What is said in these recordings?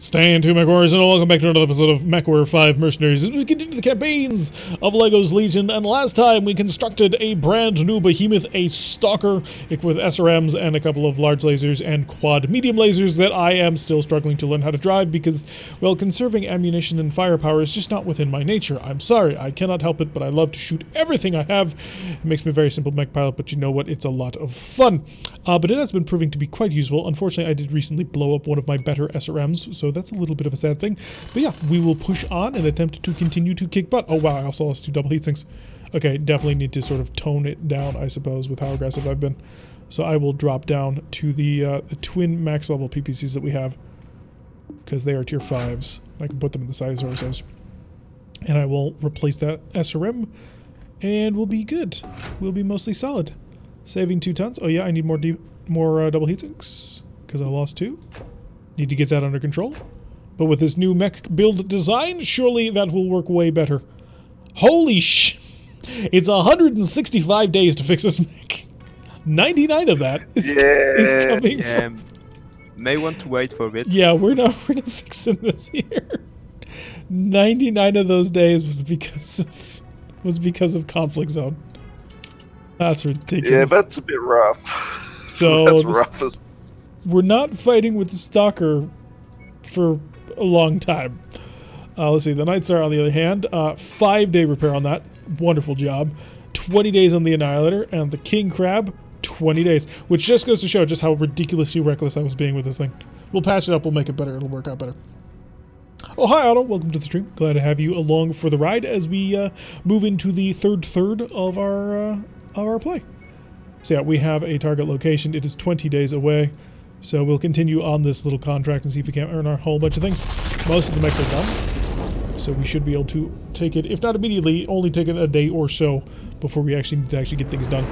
Stand to MechWarriors, and welcome back to another episode of MechWarrior 5 Mercenaries as we continue the campaigns of LEGO's Legion. And last time we constructed a brand new behemoth, a Stalker, with SRMs and a couple of large lasers and quad medium lasers that I am still struggling to learn how to drive because, well, conserving ammunition and firepower is just not within my nature. I'm sorry, I cannot help it, but I love to shoot everything I have. It makes me a very simple mech pilot, but you know what? It's a lot of fun. But it has been proving to be quite useful. Unfortunately, I did recently blow up one of my better SRMs, so that's a little bit of a sad thing. But yeah, we will push on and attempt to continue to kick butt. Oh wow, I also lost 2 double heat sinks. Okay, definitely need to sort of tone it down, I suppose, with how aggressive I've been. So I will drop down to the twin max level PPCs that we have, because they are tier 5s. I can put them in the side sources. And I will replace that SRM, and we'll be good. We'll be mostly solid. Saving 2 tons. Oh yeah, I need more double heat sinks, because I lost 2. Need to get that under control. But with this new mech build design, surely that will work way better. Holy sh... It's 165 days to fix this mech. 99 of that is coming from... May want to wait for a bit. Yeah, we're not fixing this here. 99 of those days was because of conflict zone. That's ridiculous. Yeah, that's a bit rough. So that's rough as... We're not fighting with the Stalker for a long time. Let's see, the Night Star on the other hand, 5-day repair on that. Wonderful job. 20 days on the Annihilator, and the King Crab, 20 days. Which just goes to show just how ridiculously reckless I was being with this thing. We'll patch it up, we'll make it better, it'll work out better. Oh, hi Otto, welcome to the stream. Glad to have you along for the ride as we move into the third of our play. So yeah, we have a target location. It is 20 days away. So we'll continue on this little contract and see if we can't earn a whole bunch of things. Most of the mechs are done, so we should be able to take it, if not immediately, only take it a day or so before we actually need to get things done.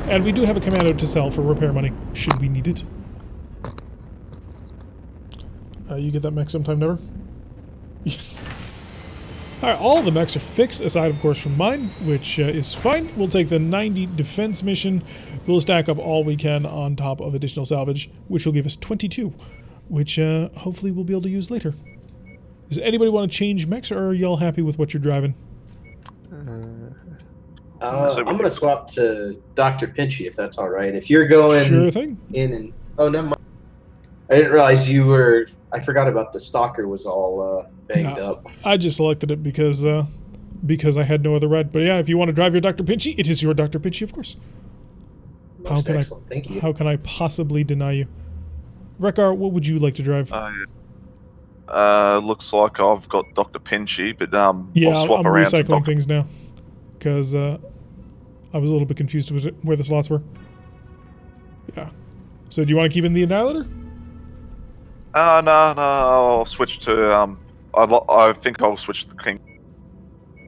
And we do have a commando to sell for repair money, should we need it. You get that mech sometime, never? Alright, all the mechs are fixed, aside of course from mine, which is fine. We'll take the 90 defense mission. We'll stack up all we can on top of additional salvage, which will give us 22, which hopefully we'll be able to use later. Does anybody want to change mechs, or are y'all happy with what you're driving? I'm going to swap to Dr. Pinchy, if that's alright. If you're going sure thing. In and... Oh, never mind. I didn't realize you were... I forgot about the Stalker was all banged up. I just selected it because I had no other ride. But yeah, if you want to drive your Dr. Pinchy, it is your Dr. Pinchy, of course. Most excellent. Thank you. How can I possibly deny you? Rekar, what would you like to drive? Looks like I've got Dr. Pinchy, but yeah, I'll swap I'm around recycling things now. Because I was a little bit confused with where the slots were. Yeah. So do you want to keep in the Annihilator? No, I'll switch to, I think I'll switch to the King.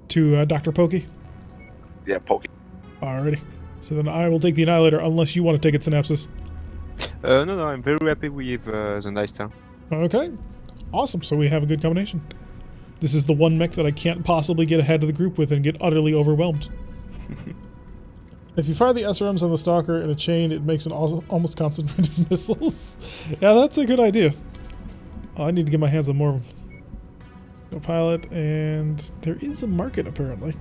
To Dr. Pokey? Yeah, Pokey. Alrighty. So then I will take the Annihilator unless you want to take it, Synapsis. No, I'm very happy with the Night Star. Okay. Awesome, so we have a good combination. This is the one mech that I can't possibly get ahead of the group with and get utterly overwhelmed. If you fire the SRMs on the Stalker in a chain, it makes an almost constant rate of missiles. Yeah, that's a good idea. Oh, I need to get my hands on more of them. Go pilot, and there is a market apparently.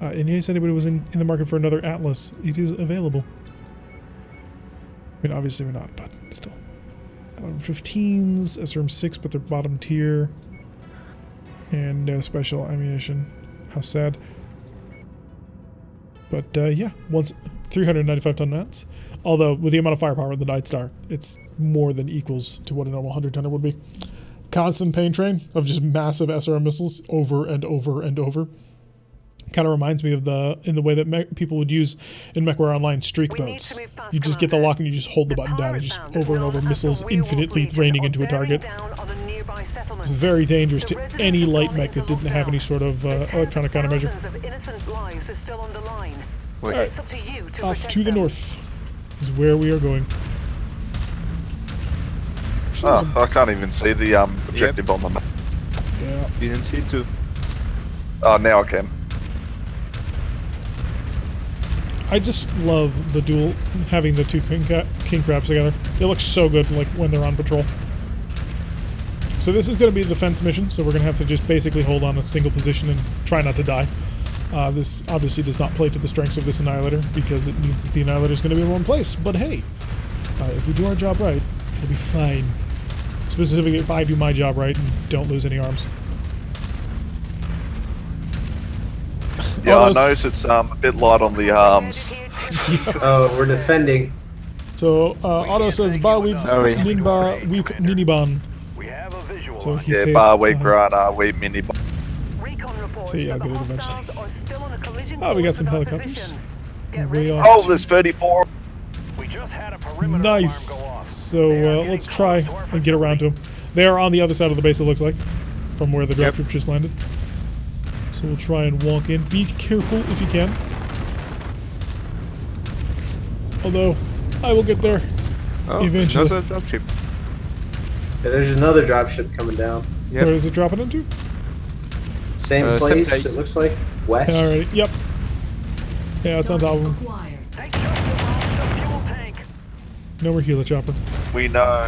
In case anybody was in the market for another Atlas, it is available. I mean, obviously we're not, but still. LM15s, SRM6, but they're bottom tier. And no special ammunition. How sad. But yeah, once 395 ton mats. Although with the amount of firepower in the Night Star, it's more than equals to what a normal 100-tonner would be. Constant pain train of just massive SRM missiles over and over and over. Kind of reminds me of in the way that people would use in MechWarrior Online streak boats. You just get the lock and you just hold the button down and just over and over missiles infinitely raining into a target. It's very dangerous to any light mech that didn't have any sort of electronic countermeasure. Alright, off to the north is where we are going. Oh, I can't even see the objective on the map. Yeah. You didn't see it too. Oh, now I can. I just love the dual, having the two king crabs together. They look so good like when they're on patrol. So this is going to be a defense mission, so we're going to have to just basically hold on a single position and try not to die. This obviously does not play to the strengths of this Annihilator, because it means that the Annihilator is going to be in one place. But hey, if we do our job right, it'll be fine. Specifically if I do my job right and don't lose any arms. Yeah, I noticed it's a bit light on the arms. Oh, we're defending. So, Otto says, Ba weep Sorry. ninba weep niniban. So he Yeah, says, bar weep run, weep mini. See, I'll get it eventually. Oh, we got some helicopters. Way off Oh, to- there's 34. Nice. So let's try and get around to them. They are on the other side of the base, it looks like, from where the dropship just landed. So we'll try and walk in. Be careful if you can. Although, I will get there Oh, eventually. another dropship. Yeah, there's another dropship coming down. Yep. Where is it dropping into? Same Same place, place. it looks like. West. Alright, yep. Yeah, it's on top of them. No more healer chopper. We know.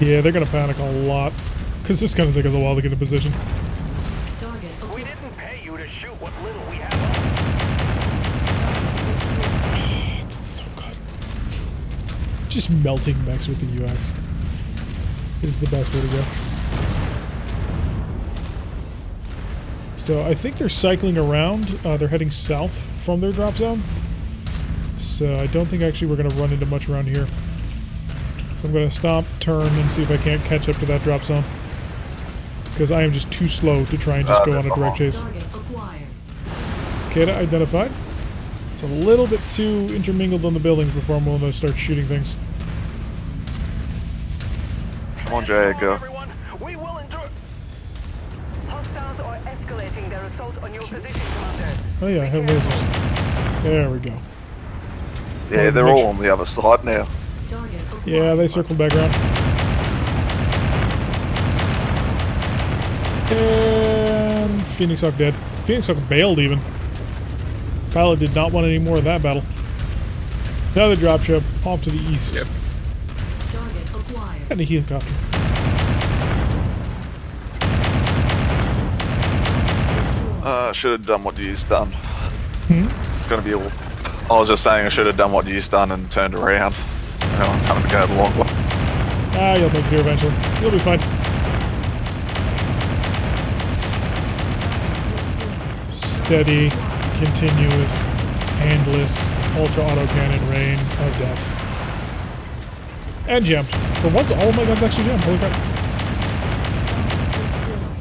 Yeah, they're gonna panic a lot. Because it's gonna take us a while to get in position. We didn't pay you to shoot what little we have. That's so good. Just melting mechs with the UX is the best way to go. So I think they're cycling around. They're heading south from their drop zone. So I don't think actually we're going to run into much around here. So I'm going to stop, turn, and see if I can't catch up to that drop zone. Because I am just too slow to try and just go on a direct chase. Cicada identified. It's a little bit too intermingled on the buildings before I'm willing to start shooting things. Come on, Jay, go. Everyone, we will endure. Hostiles are escalating their assault on your position, Commander. Oh yeah, I have lasers. There we go. Yeah, they're all on the other side now. Yeah, they circled back around. And Phoenix Hawk dead. Phoenix Hawk bailed even. Pilot did not want any more of that battle. Another dropship off to the east. Yep. And a helicopter. Should have done what you've done. Hmm? It's gonna be all. I was just saying I should have done what you've done and turned around. I'm kind of going the long way. Ah, you'll make it here eventually. You'll be fine. Steady, continuous, endless, ultra autocannon rain of death. And jammed. For once, all of my guns actually jammed. Holy crap.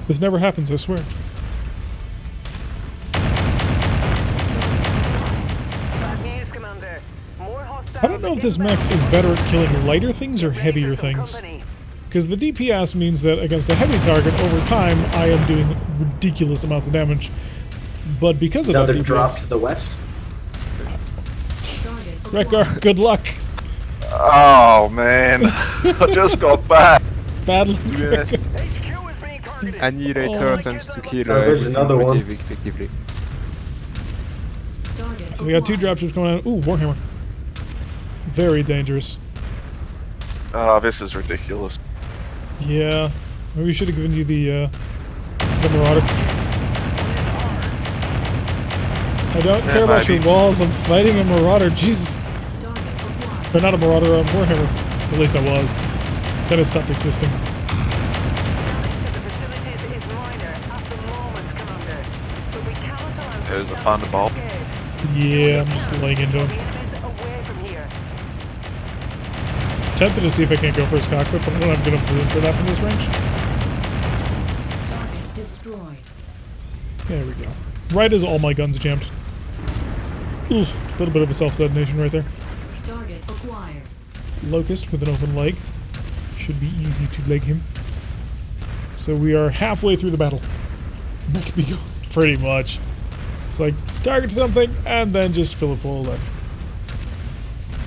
This never happens, I swear. Bad news, Commander. More hostiles I don't know if this mech is better at killing lighter things or heavier things. Company. Because the DPS means that against a heavy target, over time, I am doing ridiculous amounts of damage. But because of Another that drop DPS... to the west. Rekgar, good luck. Oh man, I just got back. Bad luck, Yes. Rekgar. HQ is being targeted. Annihilator Oh. tends to kill Oh, there's another one. motive effectively. So we got two dropships going on. Ooh, Warhammer. Very dangerous. Oh, this is ridiculous. Yeah. Maybe we should have given you the Marauder. I don't care about your maybe. walls. I'm fighting a Marauder. Jesus. Or not a Marauder, a Warhammer. At least I was. Then it stopped existing. Damage to the facilities is minor at the moment, Commander. But we cannot allow There's a such thunderbolt. damage to escalate. Yeah, I'm just laying into The him. enemies away from here. Tempted to see if I can't go for his cockpit, but I don't have good enough room for that from this range. Target destroyed. There we go. Right as all my guns jammed. Ooh, a little bit of a self-detonation right there. Target acquired. Locust with an open leg. Should be easy to leg him. So we are halfway through the battle. Mech be gone. Pretty much. It's like, target something, and then just fill it full of lead.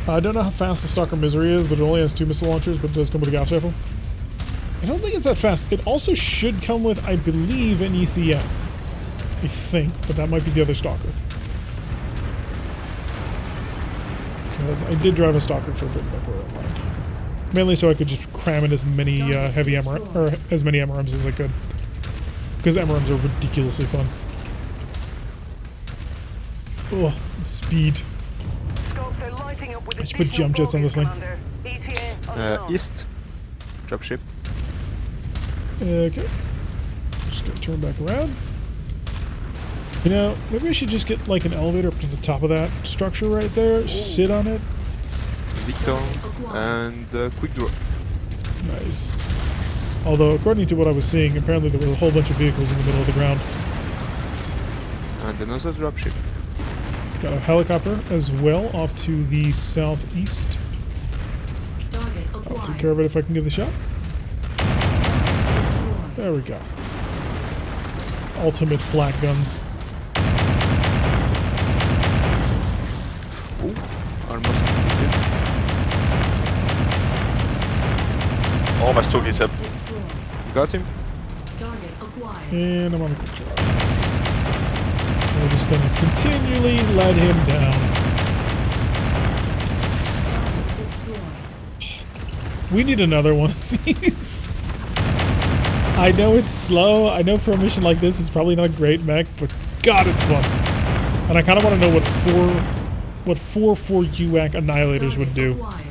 I don't know how fast the Stalker Misery is, but it only has 2 missile launchers, but it does come with a Gauss rifle. I don't think it's that fast. It also should come with, I believe, an ECM. I think, but that might be the other Stalker. Because I did drive a Stalker for a bit in MechWarrior Online. Mainly so I could just cram in as many heavy MR or as many MRMs as I could, because MRMs are ridiculously fun. Oh, the speed! Scopes are lighting up with I should put jump jets on this thing. East. Dropship. Okay, just gonna turn back around. You know, maybe I should just get like an elevator up to the top of that structure right there. Sit on it. Victor. And quick draw. Nice. Although, according to what I was seeing, apparently there were a whole bunch of vehicles in the middle of the ground. And another dropship. Got a helicopter as well off to the southeast. Target I'll acquired. take care of it if I can get the shot. Destroyed. There we go. Ultimate flak guns. Ooh, almost completed. Almost took his hip. Destroyed. Got him. Target acquired. And I'm on a quick draw. We're just gonna continually let him down. Target destroyed. We need another one of these. I know it's slow. I know for a mission like this, it's probably not a great mech, but God, it's fun. And I kind of want to know what four UAC annihilators would do. Acquired.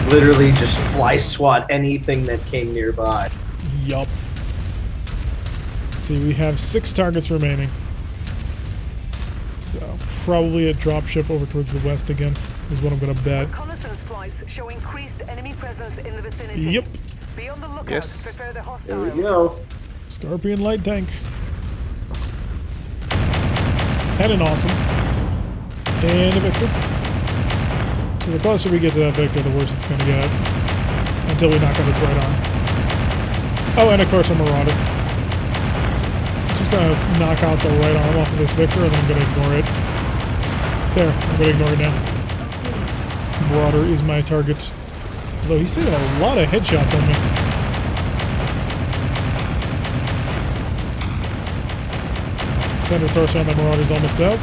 Literally just fly swat anything that came nearby. Yup. Let's see, we have 6 targets remaining. So probably a dropship over towards the west again is what I'm gonna bet. Reconnaissance flights show increased enemy presence in the vicinity. Yep. Be on the lookout Yes. for further There hostiles. we go. Scorpion light tank. And an awesome. And a Victor. So the closer we get to that Victor, the worse it's gonna get. Until we knock out its right arm. Oh, and of course a Marauder. Just gonna knock out the right arm off of this Victor, and then I'm gonna ignore it. There, I'm gonna ignore it now. Marauder is my target. Although he's taking a lot of headshots on me. Center torso on the Marauder's almost out.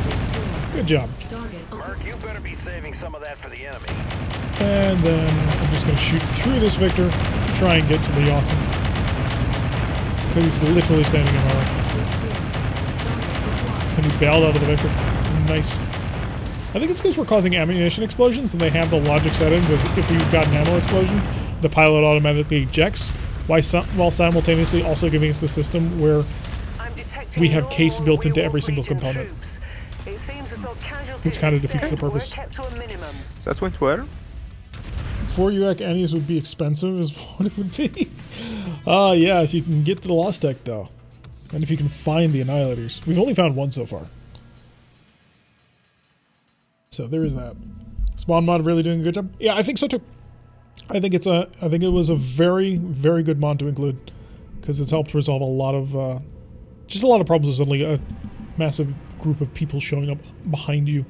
Good job. Target acquired. Merc, you better be saving some of that for the enemy. And then I'm just going to shoot through this Victor and try and get to the awesome. Because he's literally standing in my way. Destroyed. Target acquired. And he bailed out of the Victor. Nice. I think it's because we're causing ammunition explosions and they have the logic set in that if you've got an ammo explosion, the pilot automatically ejects, while simultaneously also giving us the system where I'm detecting we have no case more built into rearward every single region component. troops. It seems as though casualties Which kinda and defeats the deaths were purpose. kept to a minimum. That went where? 4 UAC annies would be expensive is what it would be. Yeah, if you can get to the Lost Tech though. And if you can find the Annihilators. We've only found one so far. So there is that. Spawn mod really doing a good job? Yeah, I think so too. I think it was a very, very good mod to include. Because it's helped resolve a lot of just a lot of problems with suddenly a massive group of people showing up behind you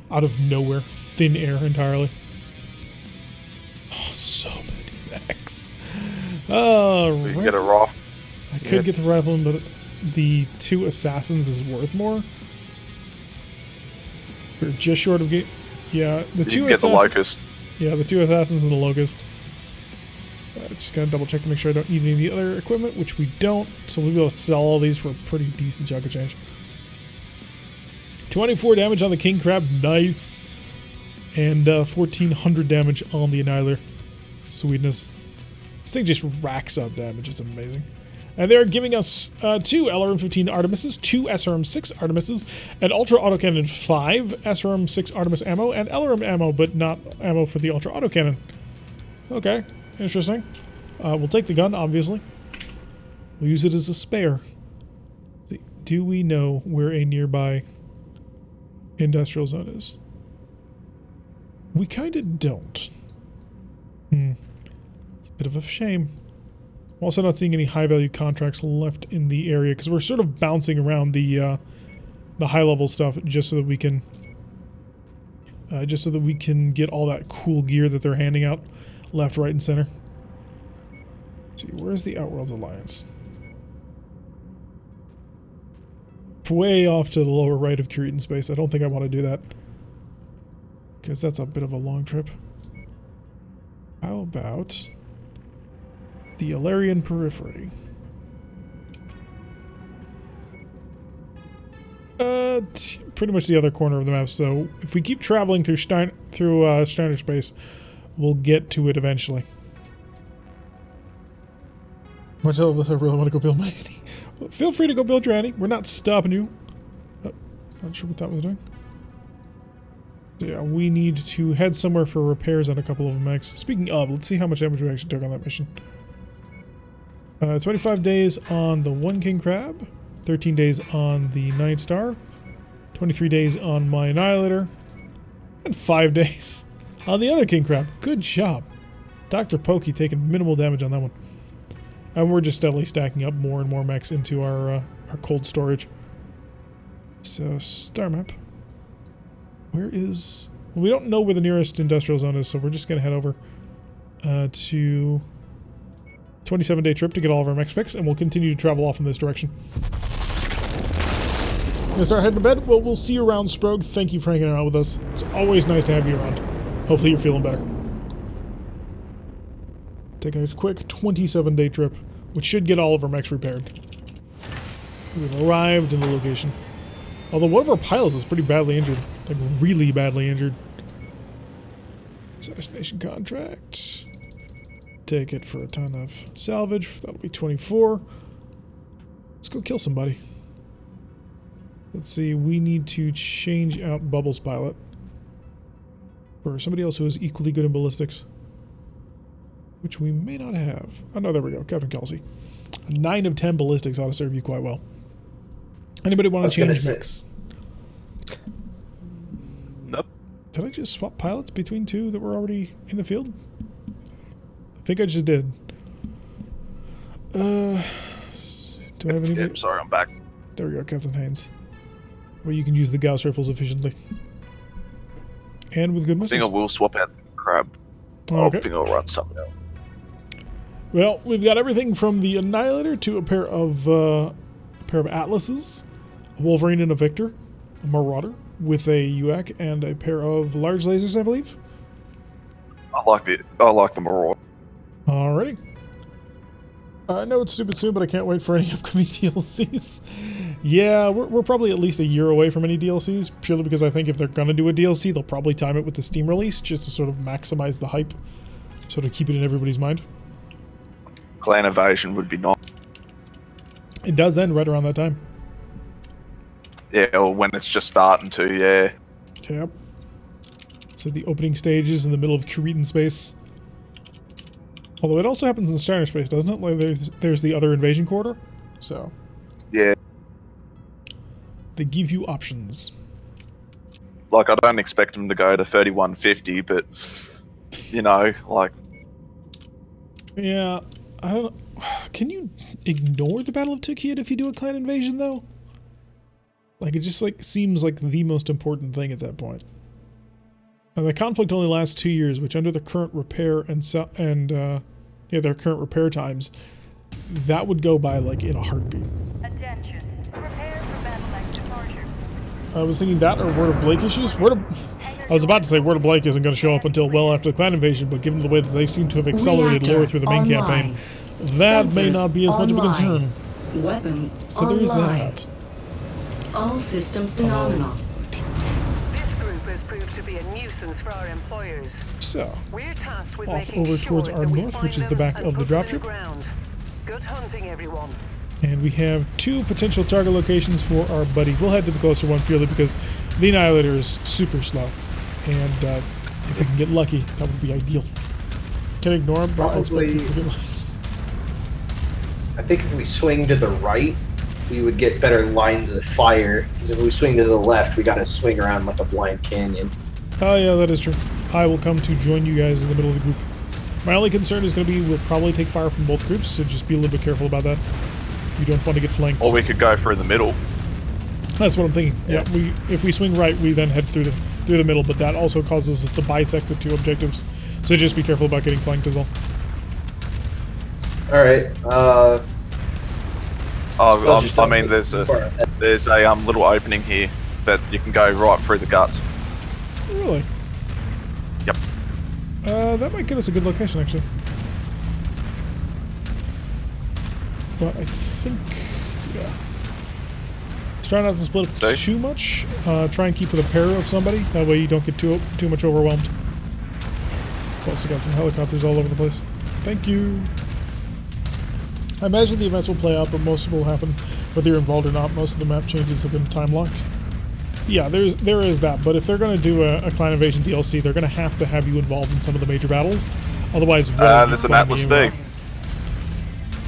out of nowhere. Thin air entirely. Oh, so many mechs. Oh, You can get a rifle. I could get the rifle, but the 2 assassins is worth more. We're just short of game. Yeah, the You 2 can get the assassins. locust. Yeah, the 2 assassins and the locust. Just gotta double check to make sure I don't need any of the other equipment, which we don't. So we'll be able to sell all these for a pretty decent chunk of change. 24 damage on the king crab, nice. And 1400 damage on the annihilator. Sweetness. This thing just racks up damage. It's amazing. And they're giving us 2 LRM-15 Artemises, 2 SRM-6 Artemises, an Ultra Autocannon 5 SRM-6 Artemis ammo, and LRM ammo, but not ammo for the Ultra Autocannon. Okay, interesting. We'll take the gun, obviously. We'll use it as a spare. Do we know where a nearby industrial zone is? We kind of don't. It's a bit of a shame. I'm also not seeing any high-value contracts left in the area because we're sort of bouncing around the high-level stuff just so that we can get all that cool gear that they're handing out left, right, and center. Let's see, where's the Outworlds Alliance? Way off to the lower right of Cretan space. I don't think I want to do that because that's a bit of a long trip. How about the Alarian Periphery? Pretty much the other corner of the map. So if we keep traveling through Steiner space, we'll get to it eventually. Much I really want to go build my Annie. Feel free to go build your Annie. We're not stopping you. Oh, not sure what that was doing. So yeah, we need to head somewhere for repairs on a couple of mechs. Speaking of, let's see how much damage we actually took on that mission. 25 days on the 1 King Crab, 13 days on the 9 Star, 23 days on my Annihilator, and 5 days on the other King Crab. Good job. Dr. Pokey taking minimal damage on that one. And we're just steadily stacking up more and more mechs into our cold storage. So, star map. Where is... Well, we don't know where the nearest industrial zone is, so we're just going to head over to 27-day trip to get all of our mechs fixed, and we'll continue to travel off in this direction. Gonna start heading to bed? Well, we'll see you around, Sprog. Thank you for hanging out with us. It's always nice to have you around. Hopefully you're feeling better. Take a quick 27-day trip, which should get all of our mechs repaired. We've arrived in the location. Although one of our pilots is pretty badly injured. Like, really badly injured. Assassination contract. Take it for a ton of salvage. That'll be 24. Let's go kill somebody. Let's see, we need to change out Bubbles' pilot for somebody else who is equally good in ballistics. Which we may not have. Oh no, there we go, Captain Kelsey. 9 of 10 ballistics ought to serve you quite well. Anybody want to change mix? Nope. Did I just swap pilots between 2 that were already in the field? I think I just did. Do I have any? Yeah, I'm sorry, I'm back. There we go, Captain Haynes. Where you can use the Gauss rifles efficiently. And with good I missiles. think I will swap out the crab. Okay. I think I'll run something else. Well, we've got everything from the Annihilator to a pair of Atlases, a Wolverine and a Victor, a Marauder with a UAC, and a pair of large lasers, I believe. I like the Marauder. Alrighty. I know it's stupid soon, but I can't wait for any upcoming DLCs. Yeah, we're probably at least a year away from any DLCs, purely because I think if they're going to do a DLC, they'll probably time it with the Steam release, just to sort of maximize the hype, sort of keep it in everybody's mind. Clan Evasion would be nice. It does end right around that time. Yeah, or when it's just starting to, yeah. Yep. So the opening stages in the middle of Cretan space. Although it also happens in Steiner space, doesn't it? Like there's the other invasion corridor. So Yeah. they give you options. Like, I don't expect them to go to 3150, but, you know, like... Yeah, I don't. Can you ignore the Battle of Tukid if you do a clan invasion, though? Like, it just seems like the most important thing at that point. And the conflict only lasts 2 years, which under the current repair their current repair times, that would go by like in a heartbeat. Attention. Prepare for battle act departure. I was thinking that or Word of Blake issues. I was about to say Word of Blake isn't going to show up until well after the clan invasion, but given the way that they seem to have accelerated Reactor lore through the main online. campaign, that may Sensors not be as much of a online. concern. Weapons So there is online. that. All systems nominal. This group has proved to be a nuisance for our employers. So, We're tasked with off making over sure towards that our we north, find which is the them back and of the put them in dropship. ground. Good hunting, everyone. And we have 2 potential target locations for our buddy. We'll head to the closer one purely because the Annihilator is super slow. And if we can get lucky, that would be ideal. Can ignore him, but I expect Probably- people to get I think if we swing to the right, we would get better lines of fire. Because if we swing to the left, we gotta swing around like a blind canyon. Oh yeah, that is true. I will come to join you guys in the middle of the group. My only concern is going to be we'll probably take fire from both groups, so just be a little bit careful about that. You don't want to get flanked. Or we could go through the middle. That's what I'm thinking. Yeah, if we swing right, we then head through the middle, but that also causes us to bisect the 2 objectives. So just be careful about getting flanked as well. Alright, I mean, there's a little opening here that you can go right through the guts. Really? Yep. That might get us a good location, actually. But I think, yeah. Let's try not to split up Sorry? too much. Try and keep with a pair of somebody. That way you don't get too much overwhelmed. Also got some helicopters all over the place. Thank you. I imagine the events will play out, but most will happen whether you're involved or not. Most of the map changes have been time locked. Yeah, there is that, but if they're going to do a Clan Invasion DLC, they're going to have you involved in some of the major battles. Otherwise, there's an Atlas D.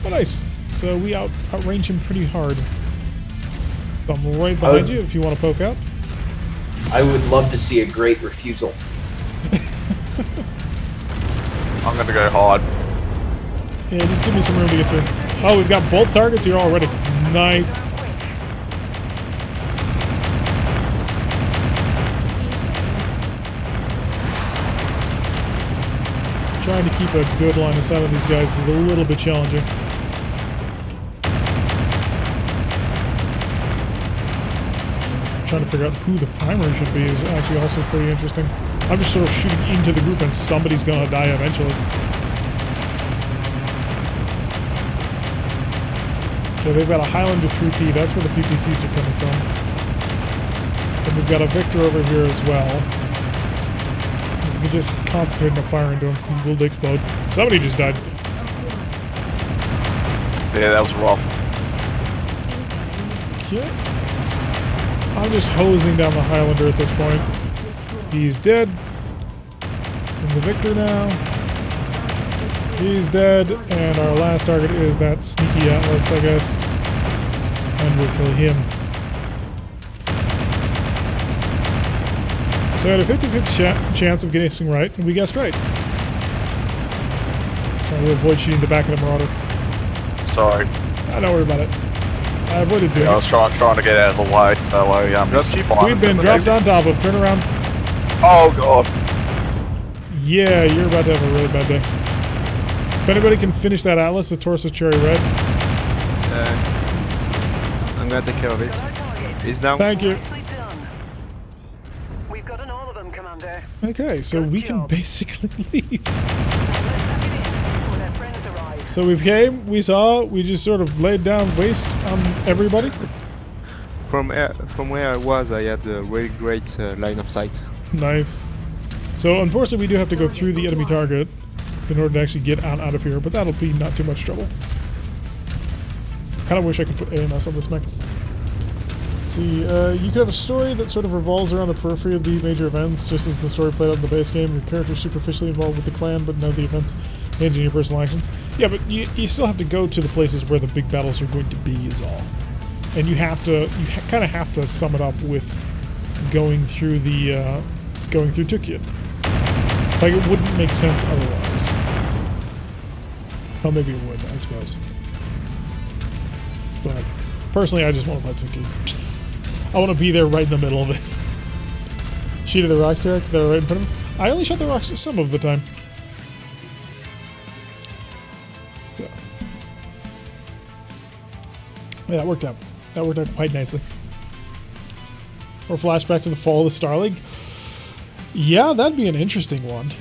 Oh, nice. So we outrange him pretty hard. So I'm right behind you if you want to poke out. I would love to see a great refusal. I'm gonna go hard. Yeah, just give me some room to get through. Oh, we've got both targets here already. Nice. Trying to keep a good line of sight on these guys is a little bit challenging. Trying to figure out who the primary should be is actually also pretty interesting. I'm just sort of shooting into the group and somebody's gonna die eventually. Okay, they've got a Highlander 3P, that's where the PPCs are coming from. And we've got a Victor over here as well. We can just concentrate on the fire into him, he will explode. Somebody just died. Yeah, that was rough. Okay. I'm just hosing down the Highlander at this point. He's dead. And the Victor now. He's dead, and our last target is that sneaky Atlas, I guess. And we'll kill him. So I had a 50-50 chance of getting this thing right, and we guessed right. Trying to avoid shooting the back of the Marauder. Sorry. Don't worry about it. I avoided doing I was it. trying to get out of the way. That way, We've been dropped on top of. Turn around. Oh god. Yeah, you're about to have a really bad day. If anybody can finish that Atlas, the torso cherry red. I'm gonna take care of it. He's down. Thank you. Nicely done. We've gotten all of them, Commander. Okay, so Good we can job. basically leave. Now let's pack it in before their friends arrive. So we came, we saw, we just sort of laid down waste on everybody. From where I was, I had a really great line of sight. Nice. So unfortunately we do have to go through the enemy target in order to actually get out of here, but that'll be not too much trouble. Kind of wish I could put AMS on this mech. Let's see, you could have a story that sort of revolves around the periphery of the major events, just as the story played out in the base game. Your character's superficially involved with the clan, but none of the events hinge on your personal action. Yeah, but you still have to go to the places where the big battles are going to be, is all. And you have to, kind of have to sum it up with going through the, going through Tukid. Like, it wouldn't make sense otherwise. Well, maybe it would, I suppose. But personally, I just want to fight Tukid. I want to be there right in the middle of it. Shooting the rocks, Derek, that are right in front of me. I only shot the rocks some of the time. Yeah. Yeah, that worked out. That worked out quite nicely. Or flashback to the fall of the Star League. Yeah, that'd be an interesting one.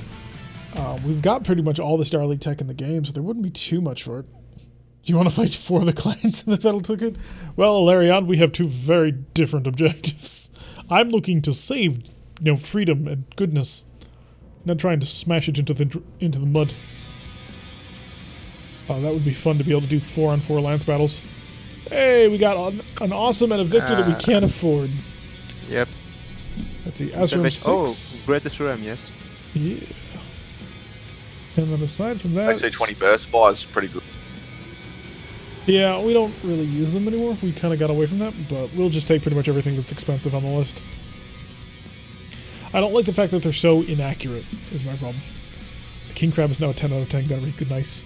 We've got pretty much all the Star League tech in the game, so there wouldn't be too much for it. Do you want to fight for the clans in the battle ticket? Well, Larian, we have two very different objectives. I'm looking to save, freedom and goodness, not trying to smash it into the mud. Oh, that would be fun to be able to do 4-on-4 lance battles. Hey, we got an awesome and a victor that we can't afford. Yep. Let's see, SRM 6. Oh, great SRM, yes. Yeah. And then aside from that... Actually, 20 burst fire is pretty good. Yeah, we don't really use them anymore. We kind of got away from that, but we'll just take pretty much everything that's expensive on the list. I don't like the fact that they're so inaccurate, is my problem. The King Crab is now a 10 out of 10. Gotta be good, nice.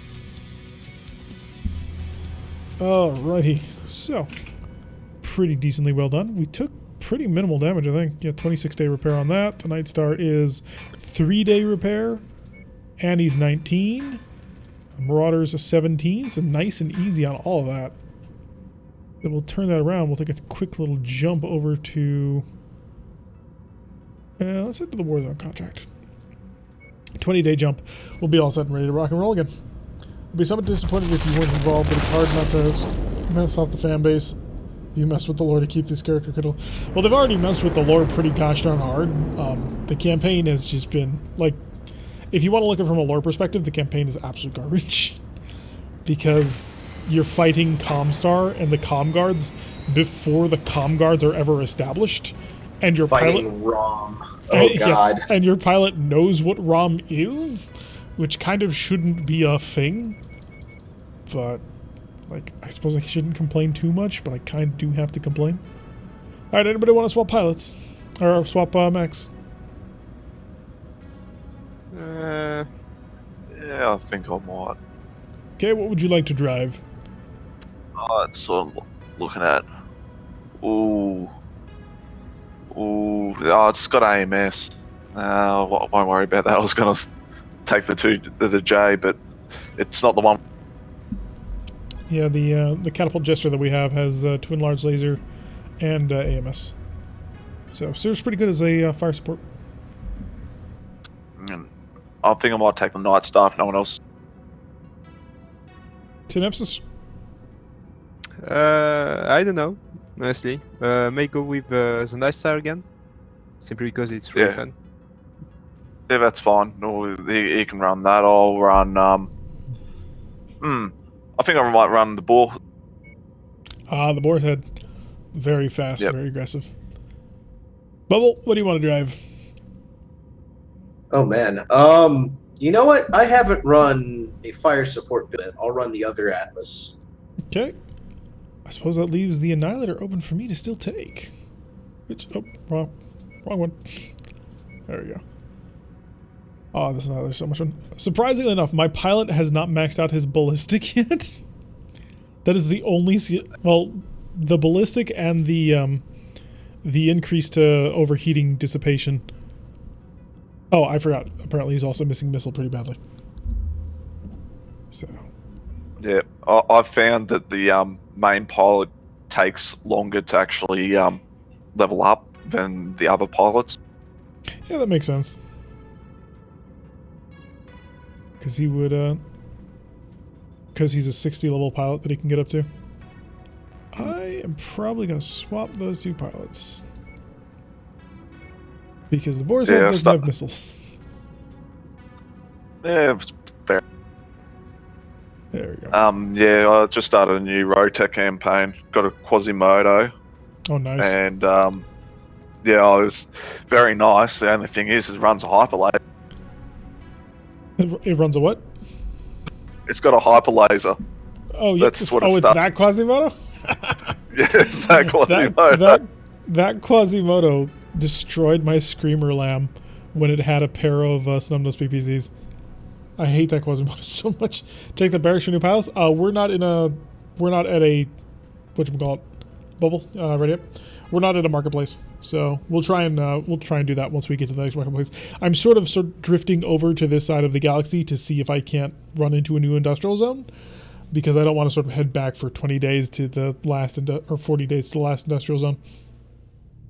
Alrighty, so pretty decently well done. We took pretty minimal damage, I think. Yeah, 26-day repair on that. The Night Star is 3-day repair. Annie's 19. Marauder's a 17, so nice and easy on all of that. Then we'll turn that around. We'll take a quick little jump over to... let's head to the Warzone contract. 20-day jump. We'll be all set and ready to rock and roll again. I'll be somewhat disappointed if you weren't involved, but it's hard not to mess off the fan base. You mess with the lore to keep this character critical. Well, they've already messed with the lore pretty gosh darn hard. The campaign has just been, like, if you want to look at it from a lore perspective, the campaign is absolute garbage. Because you're fighting Comstar and the Comm Guards before the Comm Guards are ever established. And your Fighting pilot... ROM. Oh, yes, God. and your pilot knows what ROM is, which kind of shouldn't be a thing. But... like, I suppose I shouldn't complain too much, but I kind of do have to complain. Alright, anybody want to swap pilots? Or swap mechs? Yeah, I think I might. Okay, what would you like to drive? That's what I'm looking at. Ooh. Oh, it's got AMS. Won't worry about that. I was going to take the J, but it's not the one. Yeah, the catapult jester that we have has twin large laser and AMS. So serves pretty good as a fire support. I think I might take the Night Star if no one else. Synopsis? I don't know, honestly. May go with the Night Star again, simply because it's really fun. Yeah, that's fine. No, he can run that. I'll run. I think I might run the Boar. The Boar's Head. Very fast, very aggressive. Bubble, what do you want to drive? Oh, man. You know what? I haven't run a fire support build. I'll run the other Atlas. Okay. I suppose that leaves the Annihilator open for me to still take. Which, oh, wrong one. There we go. Oh, this Annihilator's so much fun. Surprisingly enough, my pilot has not maxed out his ballistic yet. That is the only, well, the ballistic and the increase to overheating dissipation. Oh, I forgot. Apparently he's also missing missile pretty badly. So. Yeah, I've found that the main pilot takes longer to actually level up than the other pilots. Yeah, that makes sense. Because he would, because he's a 60 level pilot that he can get up to. I am probably going to swap those two pilots. Because the Boar's Head doesn't have missiles. Yeah, fair. There we go. Yeah, I just started a new Rotec campaign. Got a Quasimodo. Oh, nice. And, yeah, it was very nice. The only thing is it runs a hyper laser. It runs a what? It's got a hyper laser. Oh, yeah. That's what it's that Quasimodo? Yes, that Quasimodo. That Quasimodo destroyed my Screamer Lamb when it had a pair of Snubnose PPZs. I hate that Quasimodo so much. Take the barracks for new pilots. We're not at a whatchamacallit, Bubble, ready up. We're not at a marketplace, so we'll try and do that once we get to the next marketplace. I'm sort of drifting over to this side of the galaxy to see if I can't run into a new industrial zone, because I don't want to sort of head back for 20 days to the last or 40 days to the last industrial zone.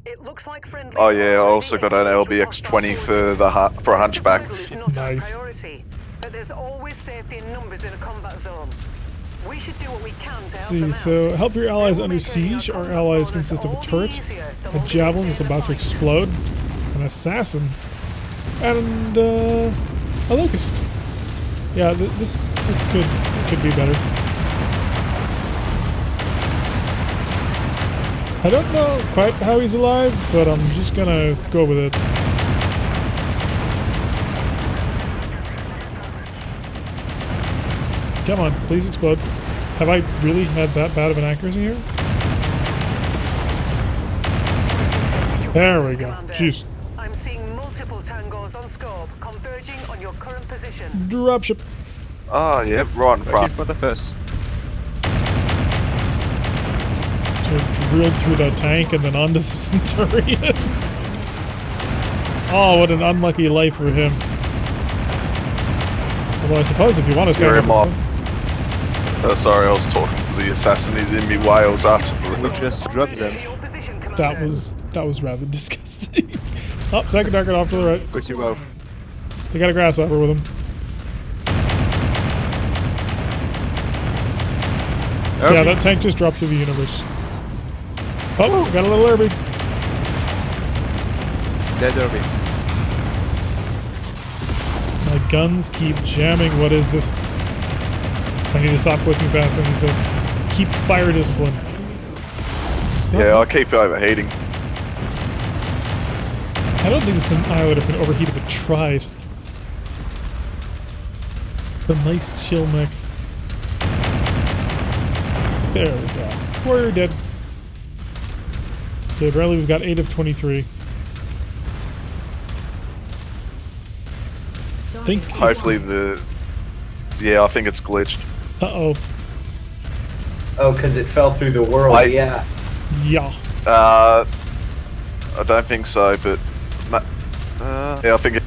It looks like friendly. Oh yeah, I also got an LBX 20 for a hunchback. Nice. But there's always safety in numbers in a combat zone. We should do what we can to help See, them so out. help your allies under siege. Our allies consist of a turret, a javelin that's about to explode, an assassin, and a locust. Yeah, this could be better. I don't know quite how he's alive, but I'm just gonna go with it. Come on, please explode. Have I really had that bad of an accuracy here? There we go. Jeez. I'm seeing multiple tangos on scope converging on your current position. Dropship. Oh yeah, right in front. for the first. So drilled through that tank and then onto the Centurion. Oh, what an unlucky life for him. Although I suppose if you want to You're in my... sorry, I was talking to the assassin. He's in me Wales after We just dropped them. that was rather disgusting. Oh, second target off to the right. Pretty well. They got a grasshopper with them. Okay. Yeah, that tank just dropped through the universe. Oh, we got a little Irby. Dead Derby. My guns keep jamming. What is this? I need to stop clicking fast. I need to keep fire discipline. It's not- Yeah, I keep overheating. I don't think this Annihilator can overheat if it tried. The nice chill mech. There we go. We're dead. Okay, Bradley, we've got 8 of 23. Think it's- Hopefully the... Yeah, I think it's glitched. Uh-oh. Oh, because it fell through the world. Wait. Yeah. Yeah. I don't think so, but... yeah, I think it...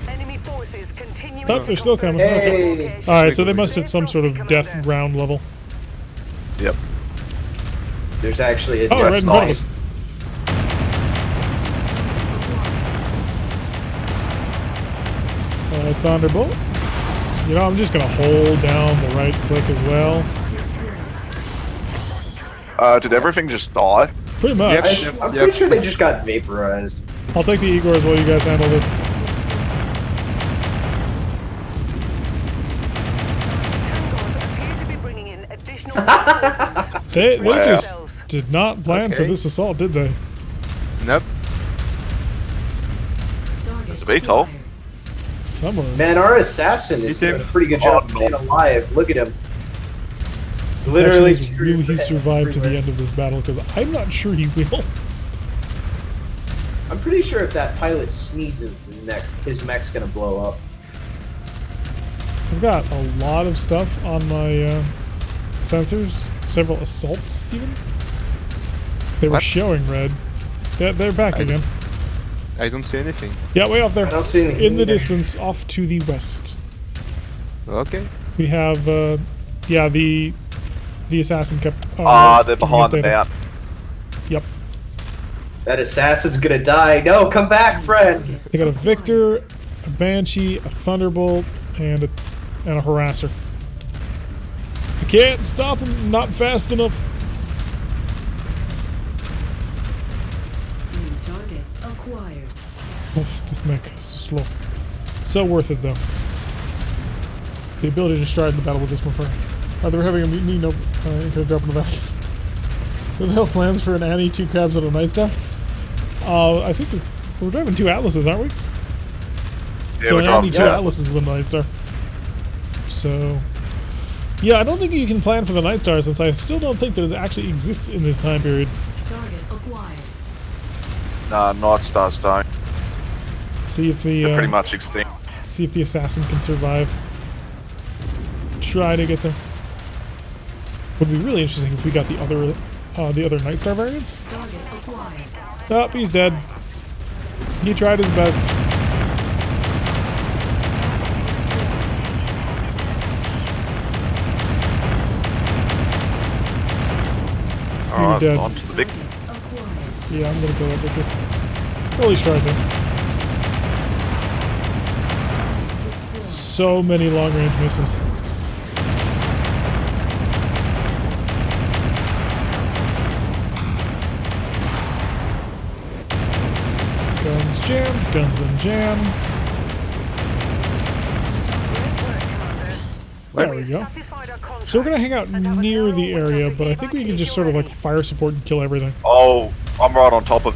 Enemy forces continuing Oh, to they're still confirm coming. their Hey. location. Alright, so they must hit some sort of death ground level. Yep. There's actually a Oh, right in front of us. Thunderbolt. You know, I'm just gonna hold down the right click as well. Did everything just die? Pretty much. Yep. I'm pretty sure they just got vaporized. I'll take the Igors while you guys handle this. Tangos appear to be bringing in additional reinforcements. They Wow. just did not plan for Okay. this assault, did they? Nope. There's a VTOL. Somewhere. Man, our assassin is Me too. doing a pretty good job Oh, staying no. alive. Look at him. The Literally question is, will he survive to the end of this battle? Because I'm not sure he will. I'm pretty sure if that pilot sneezes, his mech's gonna blow up. I've got a lot of stuff on my sensors. Several assaults, even. They were What? showing red. Yeah, they're back again. I don't see anything. Yeah, way off I there. don't see anything In the either. distance, off to the west. Okay. We have, yeah, the assassin kept. They're giving behind the update. mount. Yep. That assassin's gonna die. No, come back, friend. They got a Victor, a Banshee, a Thunderbolt, and a Harasser. I can't stop him. Not fast enough. New target acquired. Oof, this mech is so slow. So worth it though. The ability to stride in the battle with this one for. They were having a mutiny. Nope. Ain't gonna drop in the back. Do they have plans for an Annie, 2 crabs, and a night star? I think that we're driving 2 Atlases, aren't we? Yeah, So we're an driving Annie, 2 two Atlases and a night star. So, yeah, I don't think you can plan for the night star since I still don't think that it actually exists in this time period. Target acquired. Nah, Night Stars don't. See if the They're pretty much extinct. see if the assassin can survive. Try to get there. Would be really interesting if we got the other night star variants. Target acquired. Oh, he's dead. He tried his best. Alright, dead. on to the big... Acquired. Yeah, I'm gonna go up with it. Or at least try to. Destroyed. So many long range misses. Guns jammed, guns unjammed. Great work, Commander. There we We've go. satisfied our contract So we're gonna hang out and have a near narrow the window area, to but I think we can evacuate just sort of your like fire support and kill everything. Oh, I'm right on top of...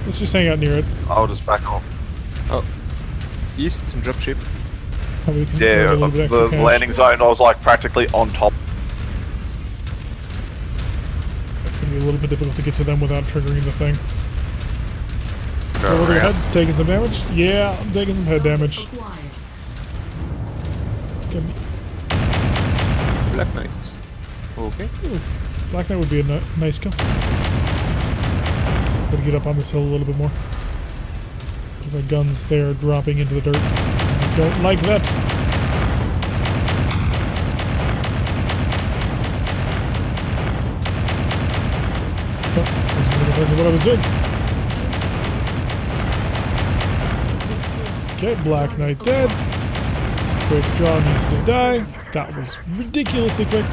Let's just hang out near it. I'll just back off. Oh. East, dropship. How we can Yeah, earn a little bit extra the cash. landing zone, I was like practically on top. It's gonna be a little bit difficult to get to them without triggering the thing. Go Over their around. head, taking some damage. Yeah, I'm taking some head damage. Acquired. Can- Black Knight. Okay. Ooh, Black Knight would be a nice kill. Gotta get up on this hill a little bit more. My guns there dropping into the dirt. I don't like that. Oh, that's what I was doing. Okay, Black Knight dead. Quick draw needs to die. That was ridiculously quick.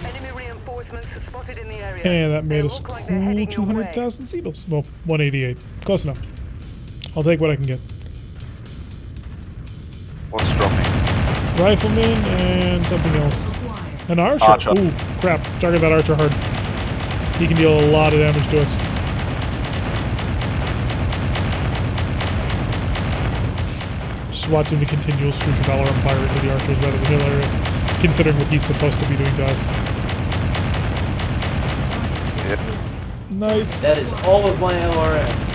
Enemy reinforcements spotted in the area. And that made They us look like they're cool heading your way. 200,000 Seabills. Well, 188. Close enough. I'll take what I can get. What's dropping? Rifleman and something else. An archer. Archer. Ooh, crap. Target that archer hard. He can deal a lot of damage to us. Just watching the continual streak of valor on fire into the archer is rather hilarious, considering what he's supposed to be doing to us. Yep. Nice. That is all of my LRMs.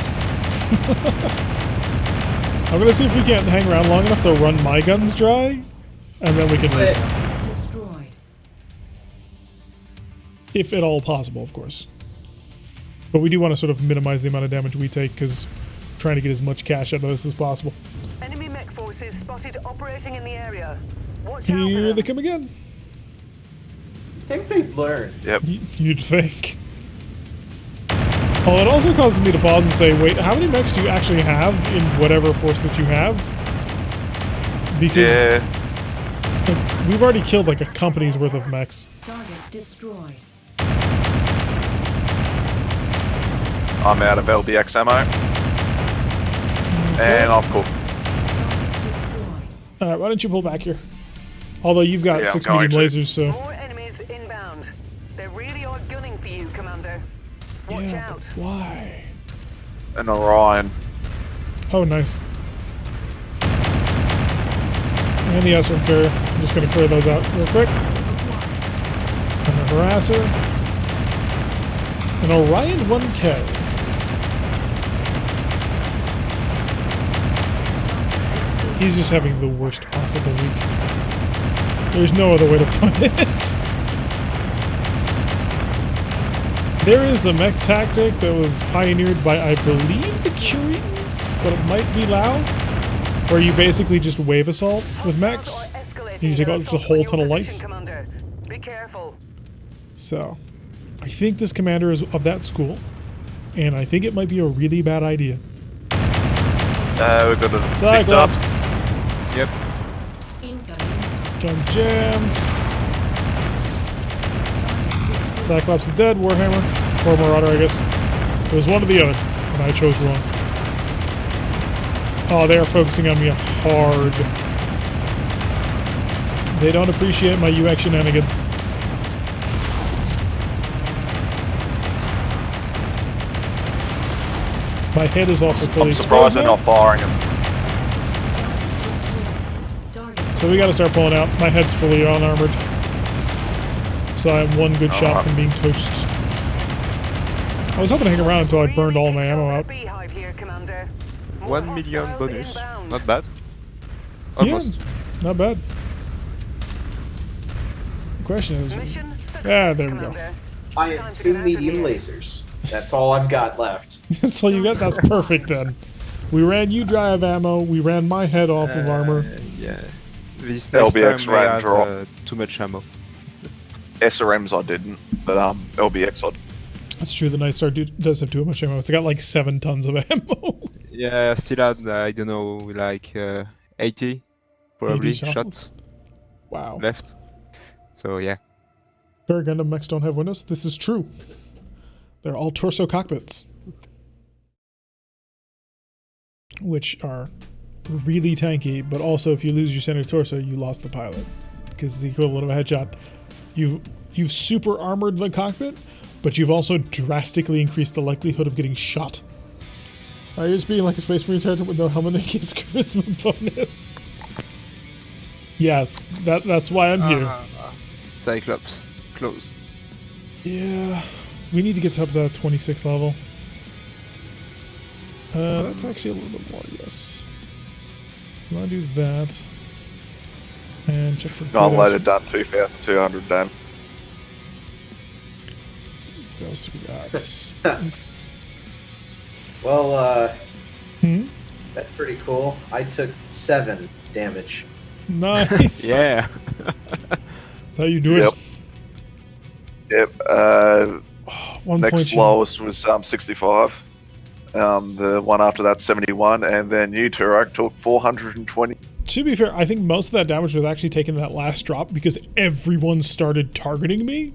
I'm gonna see if we can't hang around long enough to run my guns dry, and then we can leave. Destroyed. If at all possible, of course. But we do want to sort of minimize the amount of damage we take, because we're trying to get as much cash out of this as possible. Enemy mech forces spotted operating in the area. Watch out for Here them. they come again. I think they've learned. Yep. You'd think. Oh, it also causes me to pause and say, wait, how many mechs do you actually have in whatever force that you have? Because Yeah. like, we've already killed like a company's worth of mechs. Target destroyed. I'm out of LBX ammo. And I've cooked. Target destroyed. Alright, why don't you pull back here? Although you've got Yeah, I'm 6 going medium to. lasers, so... More enemies inbound. They really are gunning for you, Commander. Watch Yeah, out. but why? An Orion. Oh, nice. And the Esper carrier. I'm just gonna clear those out real quick. And a harasser. An Orion 1K. He's just having the worst possible week. There's no other way to put it. There is a mech tactic that was pioneered by, I believe, the Curians, but it might be Lao, where you basically just wave assault with mechs. You take out just a whole ton of lights. Commander. Be careful. So, I think this commander is of that school, and I think it might be a really bad idea. We've got a picked up. Cyclops! Yep. Incoming. Guns jammed. Cyclops is dead. Warhammer. Or Marauder, I guess. It was one or the other, and I chose wrong. Oh, they are focusing on me hard. They don't appreciate my UX shenanigans. My head is also fully I'm surprised exposed they're now. not firing them. Target. So we gotta start pulling out. My head's fully unarmored. So I'm one good shot from being toast. I was hoping to hang around until I burned all my ammo out. Beehive here, Commander. More 1 million hostiles bonus. inbound. Not bad. Almost. Yeah, not bad. The question is, Mission success, there we go. Commander. I Time have to 2 get out of medium here. lasers. That's all I've got left. that's all you got? That's perfect then. We ran you dry of ammo, we ran my head off of armor. Yeah. This next LBX time we ran have drop. too much ammo. SRMs I didn't, but LBX I did. That's true, the Night Star does have too much ammo. It's got like 7 tons of ammo. Yeah, I still had, I don't know, like 80 probably 80 shots Wow. left. So yeah. Paragundam mechs don't have windows. This is true. They're all torso cockpits. Which are really tanky, but also if you lose your center torso, you lost the pilot. Because it's the equivalent of a headshot. You've super armored the cockpit, but you've also drastically increased the likelihood of getting shot. You're just being like a Space Marine sergeant with no helmet and his charisma bonus. Yes, that's why I'm here. Cyclops, close. Yeah, we need to get up to that 26 level. That's actually a little bit more, yes. I want to do that. And check for Non-loaded done 2,200 damage. What else do we got? Well, Hmm? that's pretty cool. I took 7 damage. Nice. Yeah. That's how you do it. Yep. 1 Next point. lowest was 65. The one after that 71, and then you, Turok, took 420. To be fair, I think most of that damage was actually taken in that last drop because everyone started targeting me.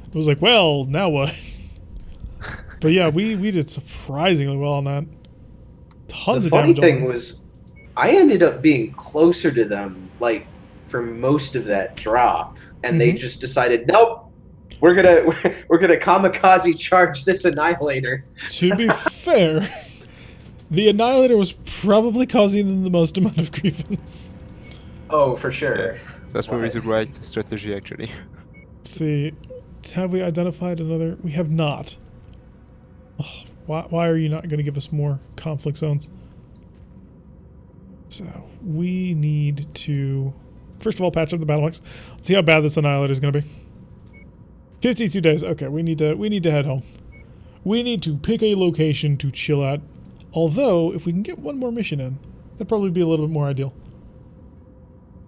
I was like, well, now what? But yeah, we did surprisingly well on that. Tons The of funny damage. thing was, I ended up being closer to them, like for most of that drop, and they just decided, nope, we're gonna kamikaze charge this annihilator. To be fair, the Annihilator was probably causing them the most amount of grievance. Oh, for sure. So that's probably the right strategy, actually. Let's see. Have we identified another? We have not. Ugh, why are you not going to give us more conflict zones? So, we need to, first of all, patch up the battle mechs. Let's see how bad this Annihilator is going to be. 52 days. Okay, we need to head home. We need to pick a location to chill at. Although, if we can get one more mission in, that'd probably be a little bit more ideal.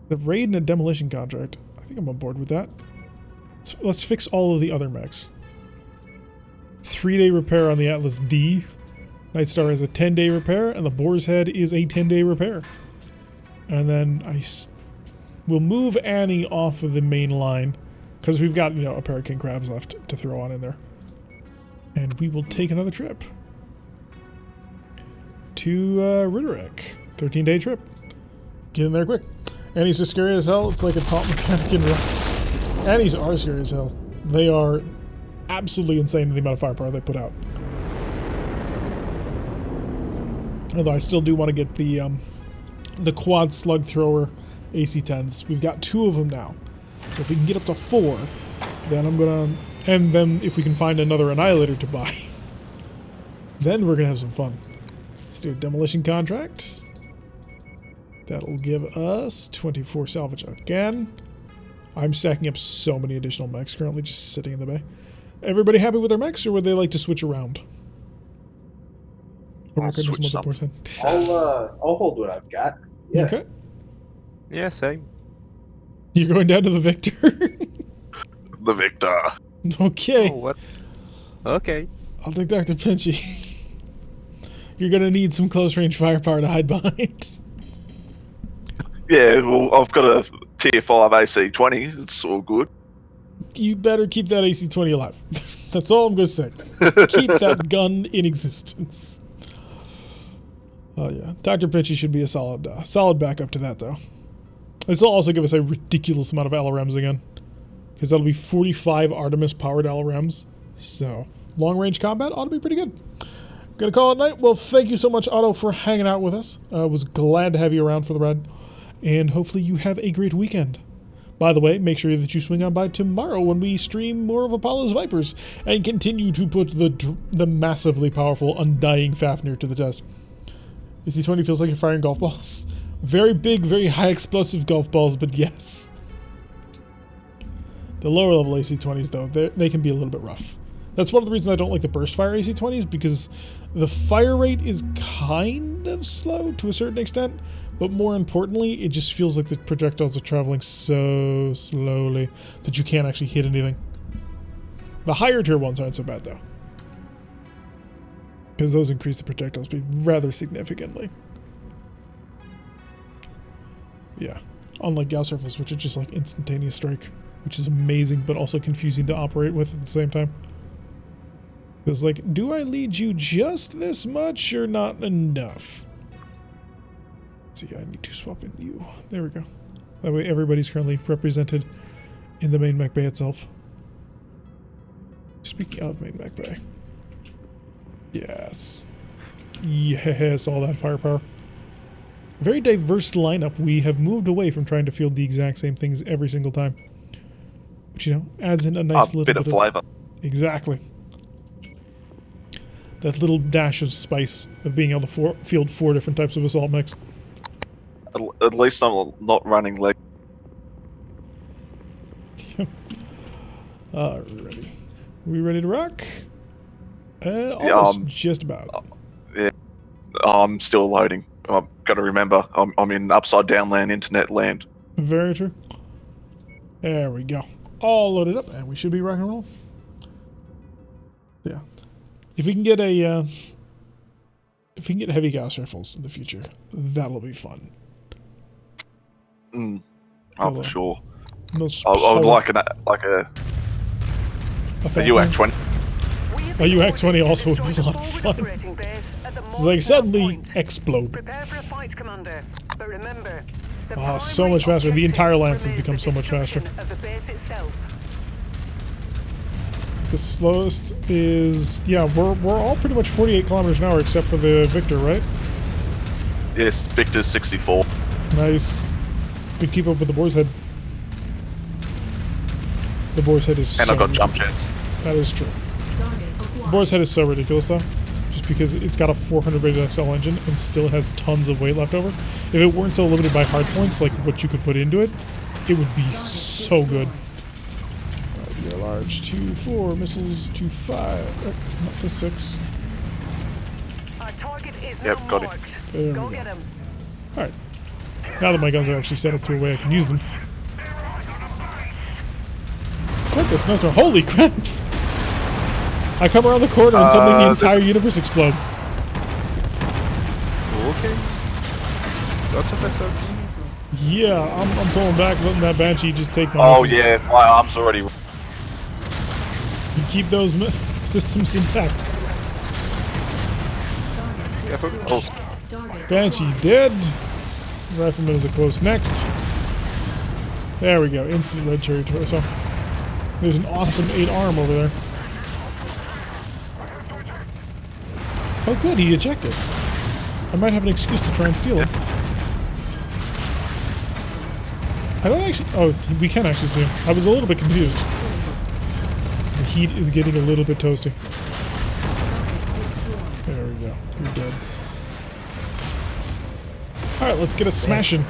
The raid and a demolition contract. I think I'm on board with that. Let's fix all of the other mechs. 3-day repair on the Atlas D. Nightstar is a 10-day repair, and the Boar's Head is a 10-day repair. And then we'll move Annie off of the main line, because we've got, a pair of king crabs left to throw on in there. And we will take another trip to Ridderek. 13-day trip. Get in there quick. Annie's just scary as hell. It's like a top mechanic in real. Annie's are scary as hell. They are absolutely insane in the amount of firepower they put out. Although I still do want to get the quad slug thrower AC-10s. We've got 2 of them now. So if we can get up to 4, then I'm gonna, and then if we can find another Annihilator to buy, then we're gonna have some fun. Let's do a demolition contract. That'll give us 24 salvage again. I'm stacking up so many additional mechs currently just sitting in the bay. Everybody happy with their mechs, or would they like to switch around? I'll switch some. I'll hold what I've got. Yeah. Okay. Yeah, same. You're going down to the Victor? The Victor. Okay. Oh, what? Okay. I'll take Dr. Pinchy. You're gonna need some close range firepower to hide behind. Yeah, well, I've got a tier 5 AC-20. It's all good. You better keep that AC-20 alive. That's all I'm gonna say. Keep that gun in existence. Oh yeah, Dr. Pinchy should be a solid backup to that though. This will also give us a ridiculous amount of LRMs again, because that'll be 45 Artemis powered LRMs. So long range combat ought to be pretty good. Gonna call it night. Well, thank you so much, Otto, for hanging out with us. I was glad to have you around for the ride, and hopefully you have a great weekend. By the way, make sure that you swing on by tomorrow when we stream more of Apollo's Vipers and continue to put the massively powerful Undying Fafnir to the test. AC-20 feels like you're firing golf balls. Very big, very high explosive golf balls, but yes. The lower level AC-20s, though, they can be a little bit rough. That's one of the reasons I don't like the burst fire AC-20s, because the fire rate is kind of slow to a certain extent, but more importantly, it just feels like the projectiles are traveling so slowly that you can't actually hit anything. The higher tier ones aren't so bad, though, because those increase the projectile speed rather significantly. Yeah, unlike Gauss Rifles, which are just like instantaneous strike, which is amazing, but also confusing to operate with at the same time. Because, like, do I lead you just this much or not enough? Let's see, I need to swap in you. There we go. That way everybody's currently represented in the main mech bay itself. Speaking of main mech bay. Yes. Yes, all that firepower. Very diverse lineup. We have moved away from trying to field the exact same things every single time. Which, adds in a nice little bit of flavor. Exactly. That little dash of spice of being able to field 4 different types of assault mechs. At least I'm not running leg. Alrighty. We ready to rock? Almost just about. Yeah, I'm still loading. I've got to remember, I'm in upside down land, internet land. Very true. There we go. All loaded up, and we should be rock and roll. Yeah. If we can get a... If we can get heavy gas rifles in the future, that'll be fun. Oh, Hello. for sure. Most I would powerful- like a fat UX-20. A UX-20 also would be a lot of fun. It's like suddenly explode. Prepare for a fight, Commander. But remember, the Ah, so primary much faster. The objective entire lance has remains become the so much faster. destruction of the base itself. The slowest is, yeah, we're all pretty much 48 kilometers an hour except for the Victor, right? Yes, Victor's 64. Nice. Good keep up with the Boar's Head. The Boar's Head is And so I've got jump ridiculous. jets. That is true. Target The acquired. Boar's Head is so ridiculous though. Just because it's got a 400 rated XL engine and still has tons of weight left over. If it weren't so limited by hard points, like what you could put into it, it would be so good. You're large 2-4 missiles 2-5, not to 6. Our target is Yep, now got it. marked. There Go we get go. him. Alright. Now that my guns are actually set up to a way I can use them. What the snowstorm? Holy crap! I come around the corner and suddenly the entire universe explodes. Okay. Lots of episodes. Missile. Yeah, I'm pulling back, letting that Banshee just take my Oh misses. yeah, my arm's already. You keep those systems intact. Target Careful. destroyed. Oh, Target Banshee acquired. dead. Rifleman is a close next. There we go. Instant red cherry torso. There's an awesome 8 arm over there. Oh good, he ejected. I might have an excuse to try and steal him. I don't actually... Oh, we can actually see him. I was a little bit confused. The heat is getting a little bit toasty. Target destroyed. There we go. You're dead. Alright, let's get a smashing.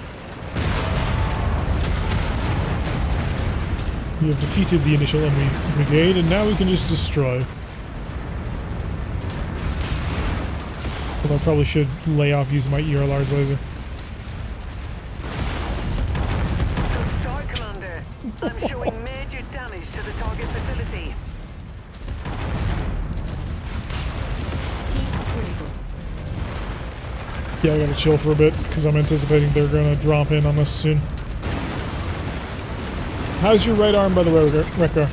We have defeated the initial enemy brigade, and now we can just destroy. Although I probably should lay off using my ERLR's laser. Good start, Commander. I'm showing major damage to the target facility. Heat critical. Yeah, I gotta chill for a bit, because I'm anticipating they're gonna drop in on us soon. How's your right arm, by the way, Rekgar?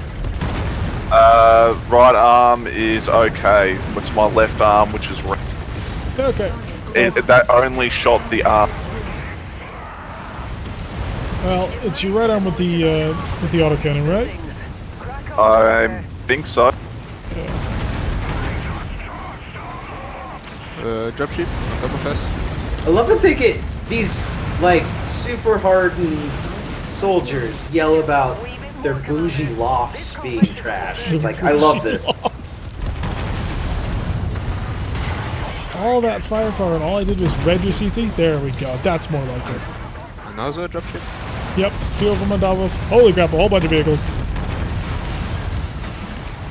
right arm is okay. It's my left arm, which is Okay. that only shot the arm. Well, it's your right arm with the autocannon, right? Things. Crack on, I Commander. think so. Dropship on top of us. I love that they get these like super hardened soldiers yell about their bougie lofts being trashed. Like I love this. All that firepower, and all I did was red your CT. There we go. That's more like it. Another dropship. Yep, 2 of them on Davos. Holy crap, a whole bunch of vehicles.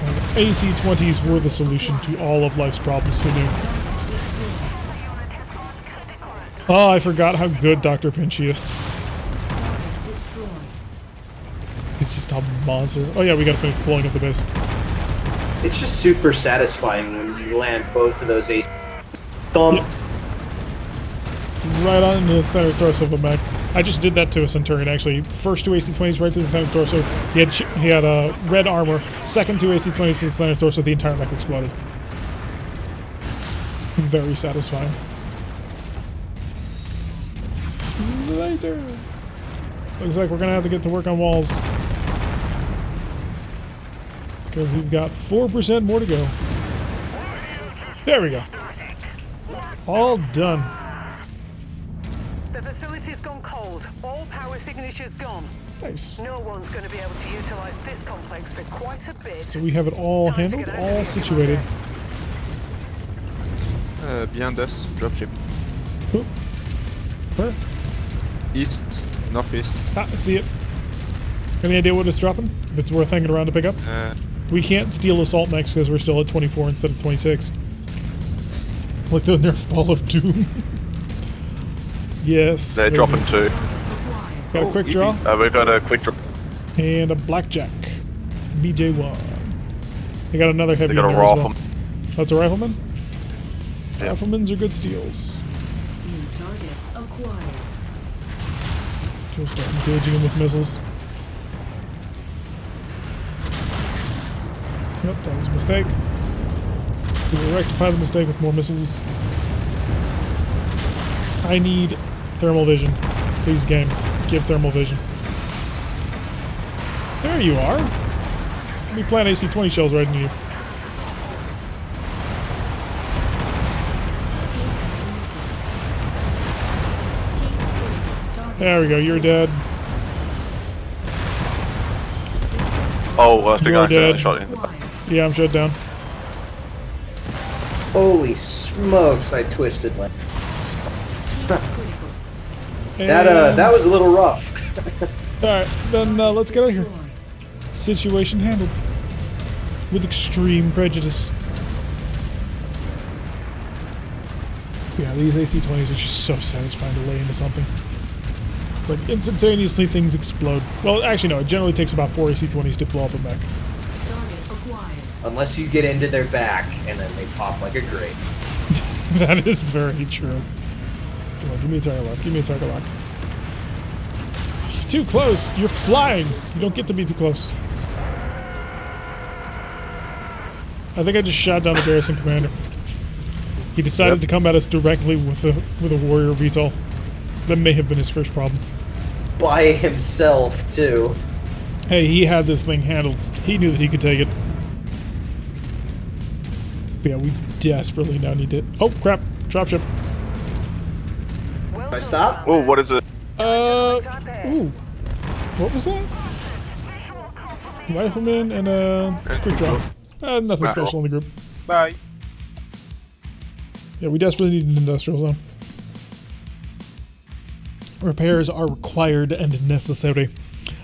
And AC-20s were the solution to all of life's problems, who knew? Oh, I forgot how good Dr. Pinchy is. Target destroyed. He's just a monster. Oh yeah, we gotta finish blowing up the base. It's just super satisfying when you land both of those ace. Thump. Yep. Right on into the center torso of the mech. I just did that to a Centurion, actually. First 2 AC-20s right to the center torso. He had red armor. Second 2 AC-20s to the center torso. The entire mech exploded. Very satisfying. Laser! Looks like we're gonna have to get to work on walls. Because we've got 4% more to go. There we go. All done. The facility's gone cold. All power signatures gone. Nice. No one's going to be able to utilize this complex for quite a bit. So we have it all Time to handled, get out of all here, situated. Behind us, dropship. Oop. Where? East, northeast. Ah, I see it. Any idea what it's dropping? If it's worth hanging around to pick up? We can't steal assault mechs because we're still at 24 instead of 26. Like the Nerf ball of doom. Yes. They're very dropping good. too. Got a quick draw We've got a quick drop. and a blackjack. BJ1. They got another heavy They got in a there as well. rifle. Oh, it's a rifleman? Riflemen's are good steals. New target acquired. Just start engaging them with missiles. Yep, that was a mistake. We will rectify the mistake with more missiles. I need thermal vision. Please, game, give thermal vision. There you are. Let me plant AC-20 shells right in you. There we go, you're dead. Oh, I think You're I accidentally dead. shot him. Yeah, I'm shut down. Holy smokes! I twisted like And, that was a little rough. Alright, then let's get out of here. Situation handled. With extreme prejudice. Yeah, these AC-20s are just so satisfying to lay into something. It's like instantaneously things explode. Well, actually no, it generally takes about 4 AC-20s to blow up a mech. Target acquired. Unless you get into their back and then they pop like a grape. That is very true. Come on, give me a target lock. Give me a target lock. You're too close. You're flying. You don't get to be too close. I think I just shot down the garrison commander. He decided to come at us directly with a warrior VTOL. That may have been his first problem. By himself too. Hey, he had this thing handled. He knew that he could take it. But yeah, we desperately now need to... Oh, crap. Dropship. Well If I done, stop? Oh, what is it? Ooh. What was that? Rifleman and a quick drop. Nothing special in the group. Bye. Yeah, we desperately need an industrial zone. Repairs are required and necessary.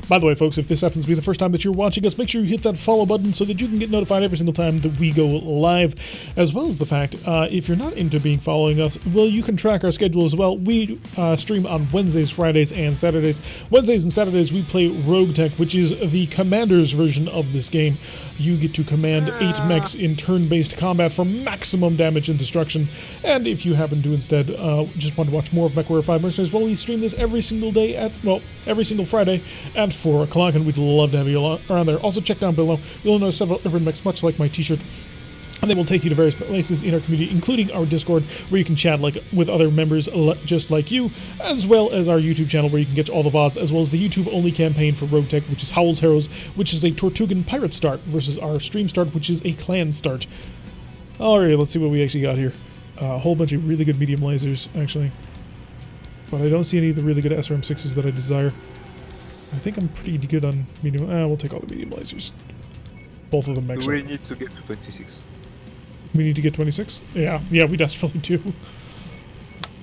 By the way, folks, if this happens to be the first time that you're watching us, make sure you hit that follow button so that you can get notified every single time that we go live. As well as the fact, if you're not into following us, well, you can track our schedule as well. We stream on Wednesdays, Fridays, and Saturdays. Wednesdays and Saturdays, we play Rogue Tech, which is the commander's version of this game. You get to command 8 mechs in turn-based combat for maximum damage and destruction. And if you happen to instead just want to watch more of MechWarrior 5 Mercenaries, well, we stream this every single day at, well, every single Friday at 4 o'clock, and we'd love to have you around there. Also, check down below. You'll notice several urban mechs, much like my t-shirt. And they will take you to various places in our community, including our Discord, where you can chat with other members just like you, as well as our YouTube channel, where you can get all the VODs, as well as the YouTube-only campaign for Rogue Tech, which is Howl's Heroes, which is a Tortugan pirate start, versus our stream start, which is a clan start. Alright, let's see what we actually got here. A whole bunch of really good medium lasers, actually. But I don't see any of the really good SRM6s that I desire. I think I'm pretty good on medium. We'll take all the medium lasers. Both of them make Do we sense. need to get to 26? We need to get 26? Yeah, we desperately do.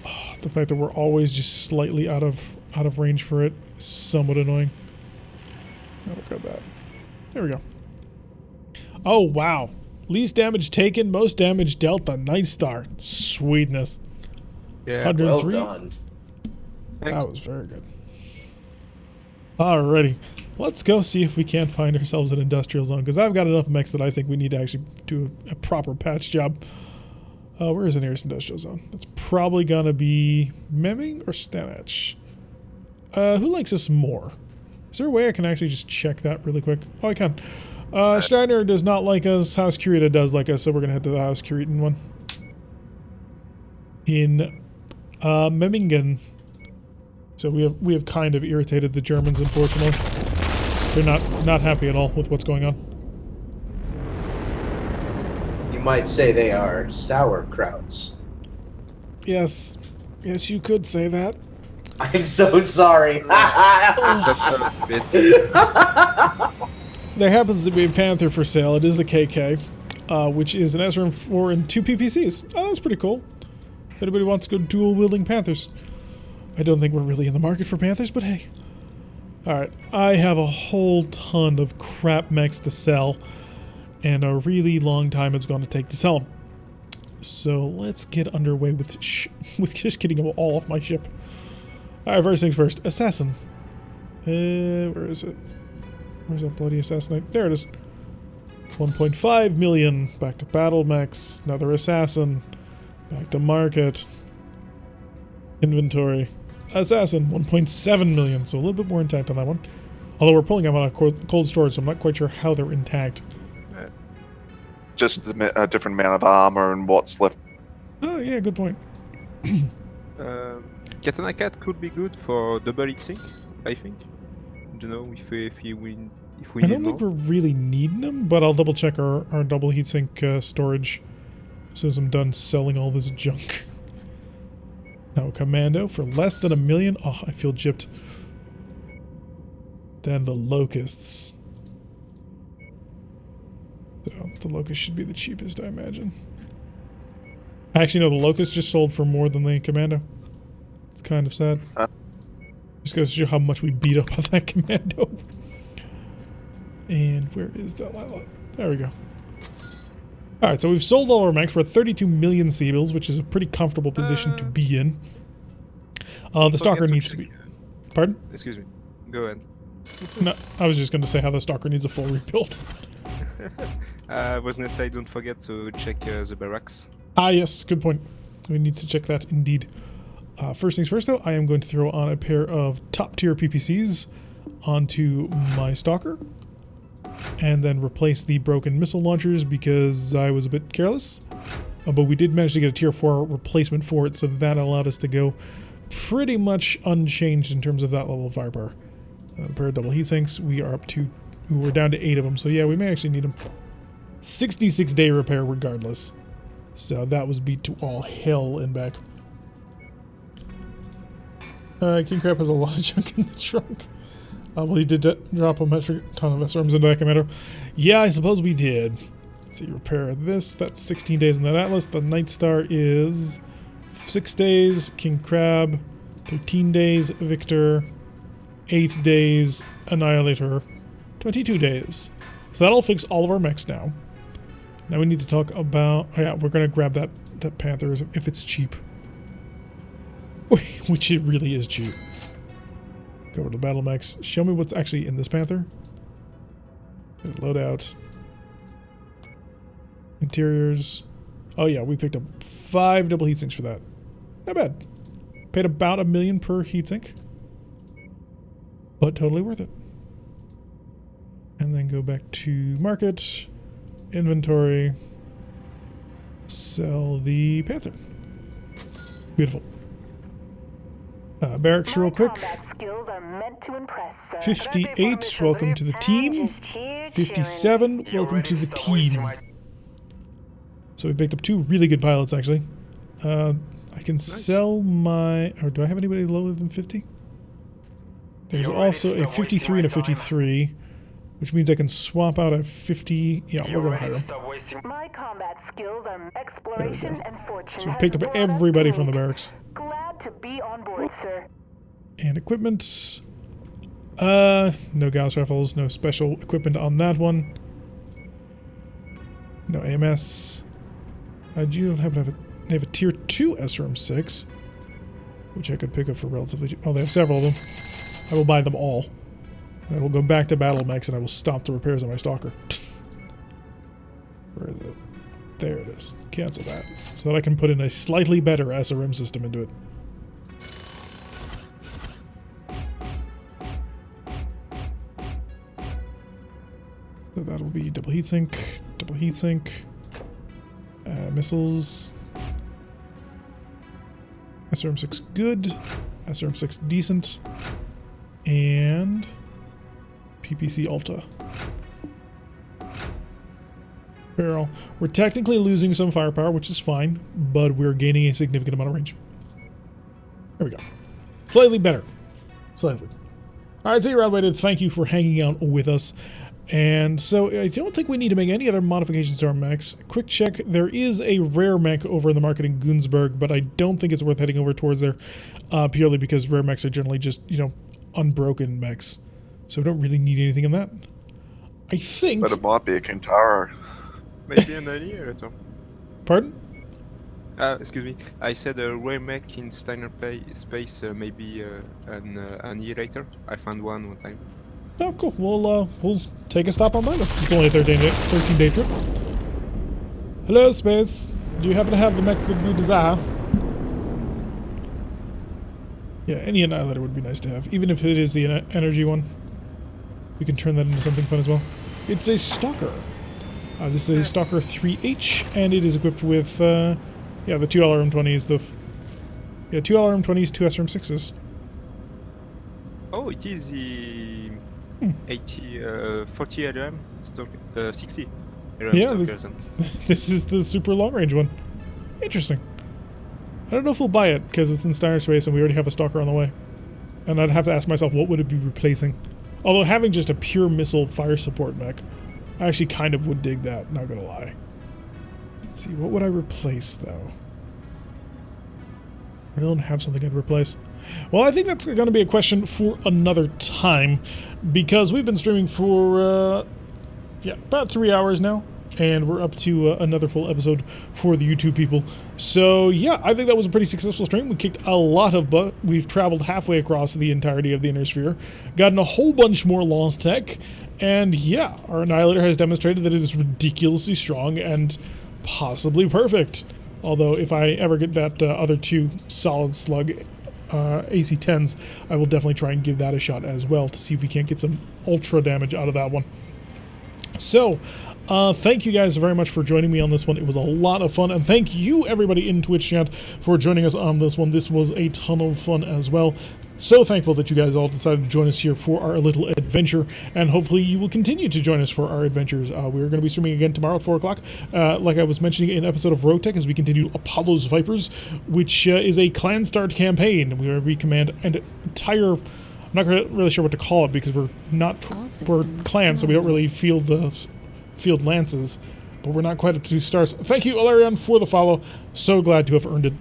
Oh, the fact that we're always just slightly out of range for it is somewhat annoying. Oh, grab that. There we go. Oh, wow. Least damage taken, most damage dealt, the Night Star. Sweetness. Yeah. 103. Well done. Thanks. That was very good. Alrighty. Let's go see if we can't find ourselves an industrial zone, because I've got enough mechs that I think we need to actually do a proper patch job. Where is the nearest industrial zone? It's probably gonna be Memming or Stanich. Who likes us more? Is there a way I can actually just check that really quick? Oh, I can. Steiner does not like us. House Curita does like us, so we're gonna head to the House Curitan one. In Memmingen. So we have kind of irritated the Germans, unfortunately. They're not happy at all with what's going on. You might say they are sauerkrauts. Yes, you could say that. I'm so sorry. That's a bit. There happens to be a Panther for sale. It is a KK, which is an SRM4 and 2 PPCs. Oh, that's pretty cool. If anybody wants to go dual-wielding Panthers. I don't think we're really in the market for Panthers, but hey. Alright, I have a whole ton of crap mechs to sell, and a really long time it's going to take to sell them. So let's get underway with just getting them all off my ship. Alright, first things first. Assassin. Where is it? Where's that bloody assassinate? There it is. 1.5 million. Back to battle mechs. Another assassin. Back to market. Inventory. Assassin, 1.7 million, so a little bit more intact on that one. Although we're pulling them out of cold storage, so I'm not quite sure how they're intact. Just a different amount of armor and what's left. Oh, yeah, good point. Katana Cat could be good for double heat sink, I think. Don't know if we I need don't think more. we're really needing them, but I'll double check our double heatsink storage as soon as I'm done selling all this junk. Now, Commando for less than 1 million. Oh, I feel gypped. Then the Locusts. So, the Locust should be the cheapest, I imagine. Actually, no, the Locust just sold for more than the Commando. It's kind of sad. Just goes to show how much we beat up on that Commando. And where is that Lila? There we go. Alright, so we've sold all our mechs. We're at 32 million C-bills, which is a pretty comfortable position to be in. The Stalker needs to be... Pardon? Excuse me. Go ahead. No, I was just going to say how the Stalker needs a full rebuild. I was gonna say, don't forget to check the barracks. Ah, yes, good point. We need to check that indeed. First things first, though, I am going to throw on a pair of top-tier PPCs onto my Stalker. And then replace the broken missile launchers because I was a bit careless. But we did manage to get a tier 4 replacement for it, so that allowed us to go pretty much unchanged in terms of that level of firepower. A pair of double heat sinks, we are up to... We're down to 8 of them, so yeah, we may actually need them. 66-day repair regardless. So that was beat to all hell and back. King Crab has a lot of junk in the trunk. Well, he did drop a metric ton of SRMs into that Commando. Yeah, I suppose we did. Let's see, repair this. That's 16 days in that Atlas. The Night Star is 6 days. King Crab, 13 days. Victor, 8 days. Annihilator, 22 days. So that'll fix all of our mechs now. Now we need to talk about... Oh yeah, we're going to grab that Panther if it's cheap. Which it really is cheap. Go over to Battle Mechs. Show me what's actually in this Panther. Loadout. Interiors. Oh yeah, we picked up 5 double heatsinks for that. Not bad. Paid about $1 million per heatsink. But totally worth it. And then go back to market. Inventory. Sell the Panther. Beautiful. Barracks real quick. 58, welcome to the team. 57, welcome to the team. So we picked up 2 really good pilots, actually. I can sell my... Or do I have anybody lower than 50? There's also a 53 and a 53, which means I can swap out a 50... Yeah, we're going to hire them. My combat skills are exploration and fortune. So we picked up everybody from the barracks. Glad to be on board, sir. And equipment. No Gauss rifles, no special equipment on that one. No AMS. Do you happen to have they have a tier 2 SRM6, which I could pick up for relatively cheap. Oh, they have several of them. I will buy them all. Then we'll go back to Battle Mechs and I will stop the repairs on my Stalker. Where is it? There it is. Cancel that. So that I can put in a slightly better SRM system into it. So that'll be double heatsink, missiles, SRM6 good, SRM6 decent, and PPC Alta. Barrel. We're technically losing some firepower, which is fine, but we're gaining a significant amount of range. There we go. Slightly better. Slightly. Alright, so you're outweighted. Thank you for hanging out with us. And so I don't think we need to make any other modifications to our mechs. Quick check, there is a rare mech over in the market in Goonsburg, but I don't think it's worth heading over towards there, purely because rare mechs are generally just, you know, unbroken mechs. So we don't really need anything in that. I think... But it might be a Kintaro. Maybe an annihilator. Pardon? Excuse me. I said a rare mech in Steiner space, maybe an annihilator. I found one time. Oh, cool. We'll take a stop on mine. It's only a 13-day trip. Hello, space. Do you happen to have the mechs that we desire? Yeah, any annihilator would be nice to have, even if it is the energy one. We can turn that into something fun as well. It's a Stalker. This is a Stalker 3H, and it is equipped with, yeah, the 2 LRM-20s, yeah, 2 LRM-20s, 2 SRM-6s. Oh, it is the 40 LM, 60 LM Yeah, Stalkers. This is the super long-range one. Interesting. I don't know if we'll buy it, because it's in Steiner Space and we already have a Stalker on the way. And I'd have to ask myself, what would it be replacing? Although having just a pure missile fire support mech, I actually kind of would dig that, not gonna lie. Let's see, what would I replace, though? I don't have something I'd replace. Well, I think that's going to be a question for another time, because we've been streaming for, yeah, about 3 hours now, and we're up to another full episode for the YouTube people. So, yeah, I think that was a pretty successful stream. We kicked a lot of butt. We've traveled halfway across the entirety of the Inner Sphere, gotten a whole bunch more lost tech, and yeah, our Annihilator has demonstrated that it is ridiculously strong and possibly perfect. Although, if I ever get that other 2 solid slug AC-10s, I will definitely try and give that a shot as well to see if we can't get some ultra damage out of that one. So, thank you guys very much for joining me on this one. It was a lot of fun, and thank you everybody in Twitch chat for joining us on this one. This was a ton of fun as well. So thankful that you guys all decided to join us here for our little adventure, and hopefully you will continue to join us for our adventures. We're going to be streaming again tomorrow at 4 o'clock, like I was mentioning in an episode of Rogue Tech, as we continue Apollo's Vipers, which is a clan start campaign, where we command an entire... I'm not really sure what to call it, because we're clans, so we don't really field lances, but we're not quite up to 2 stars. Thank you, Alarion, for the follow. So glad to have earned it.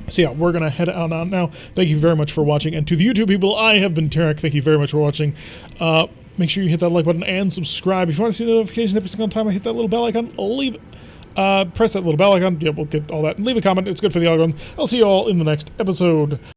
So yeah, we're going to head out now. Thank you very much for watching. And to the YouTube people, I have been Tarek. Thank you very much for watching. Make sure you hit that like button and subscribe. If you want to see the notifications every single time I hit that little bell icon, leave it. Press that little bell icon. Yeah, we'll get all that. And leave a comment. It's good for the algorithm. I'll see you all in the next episode.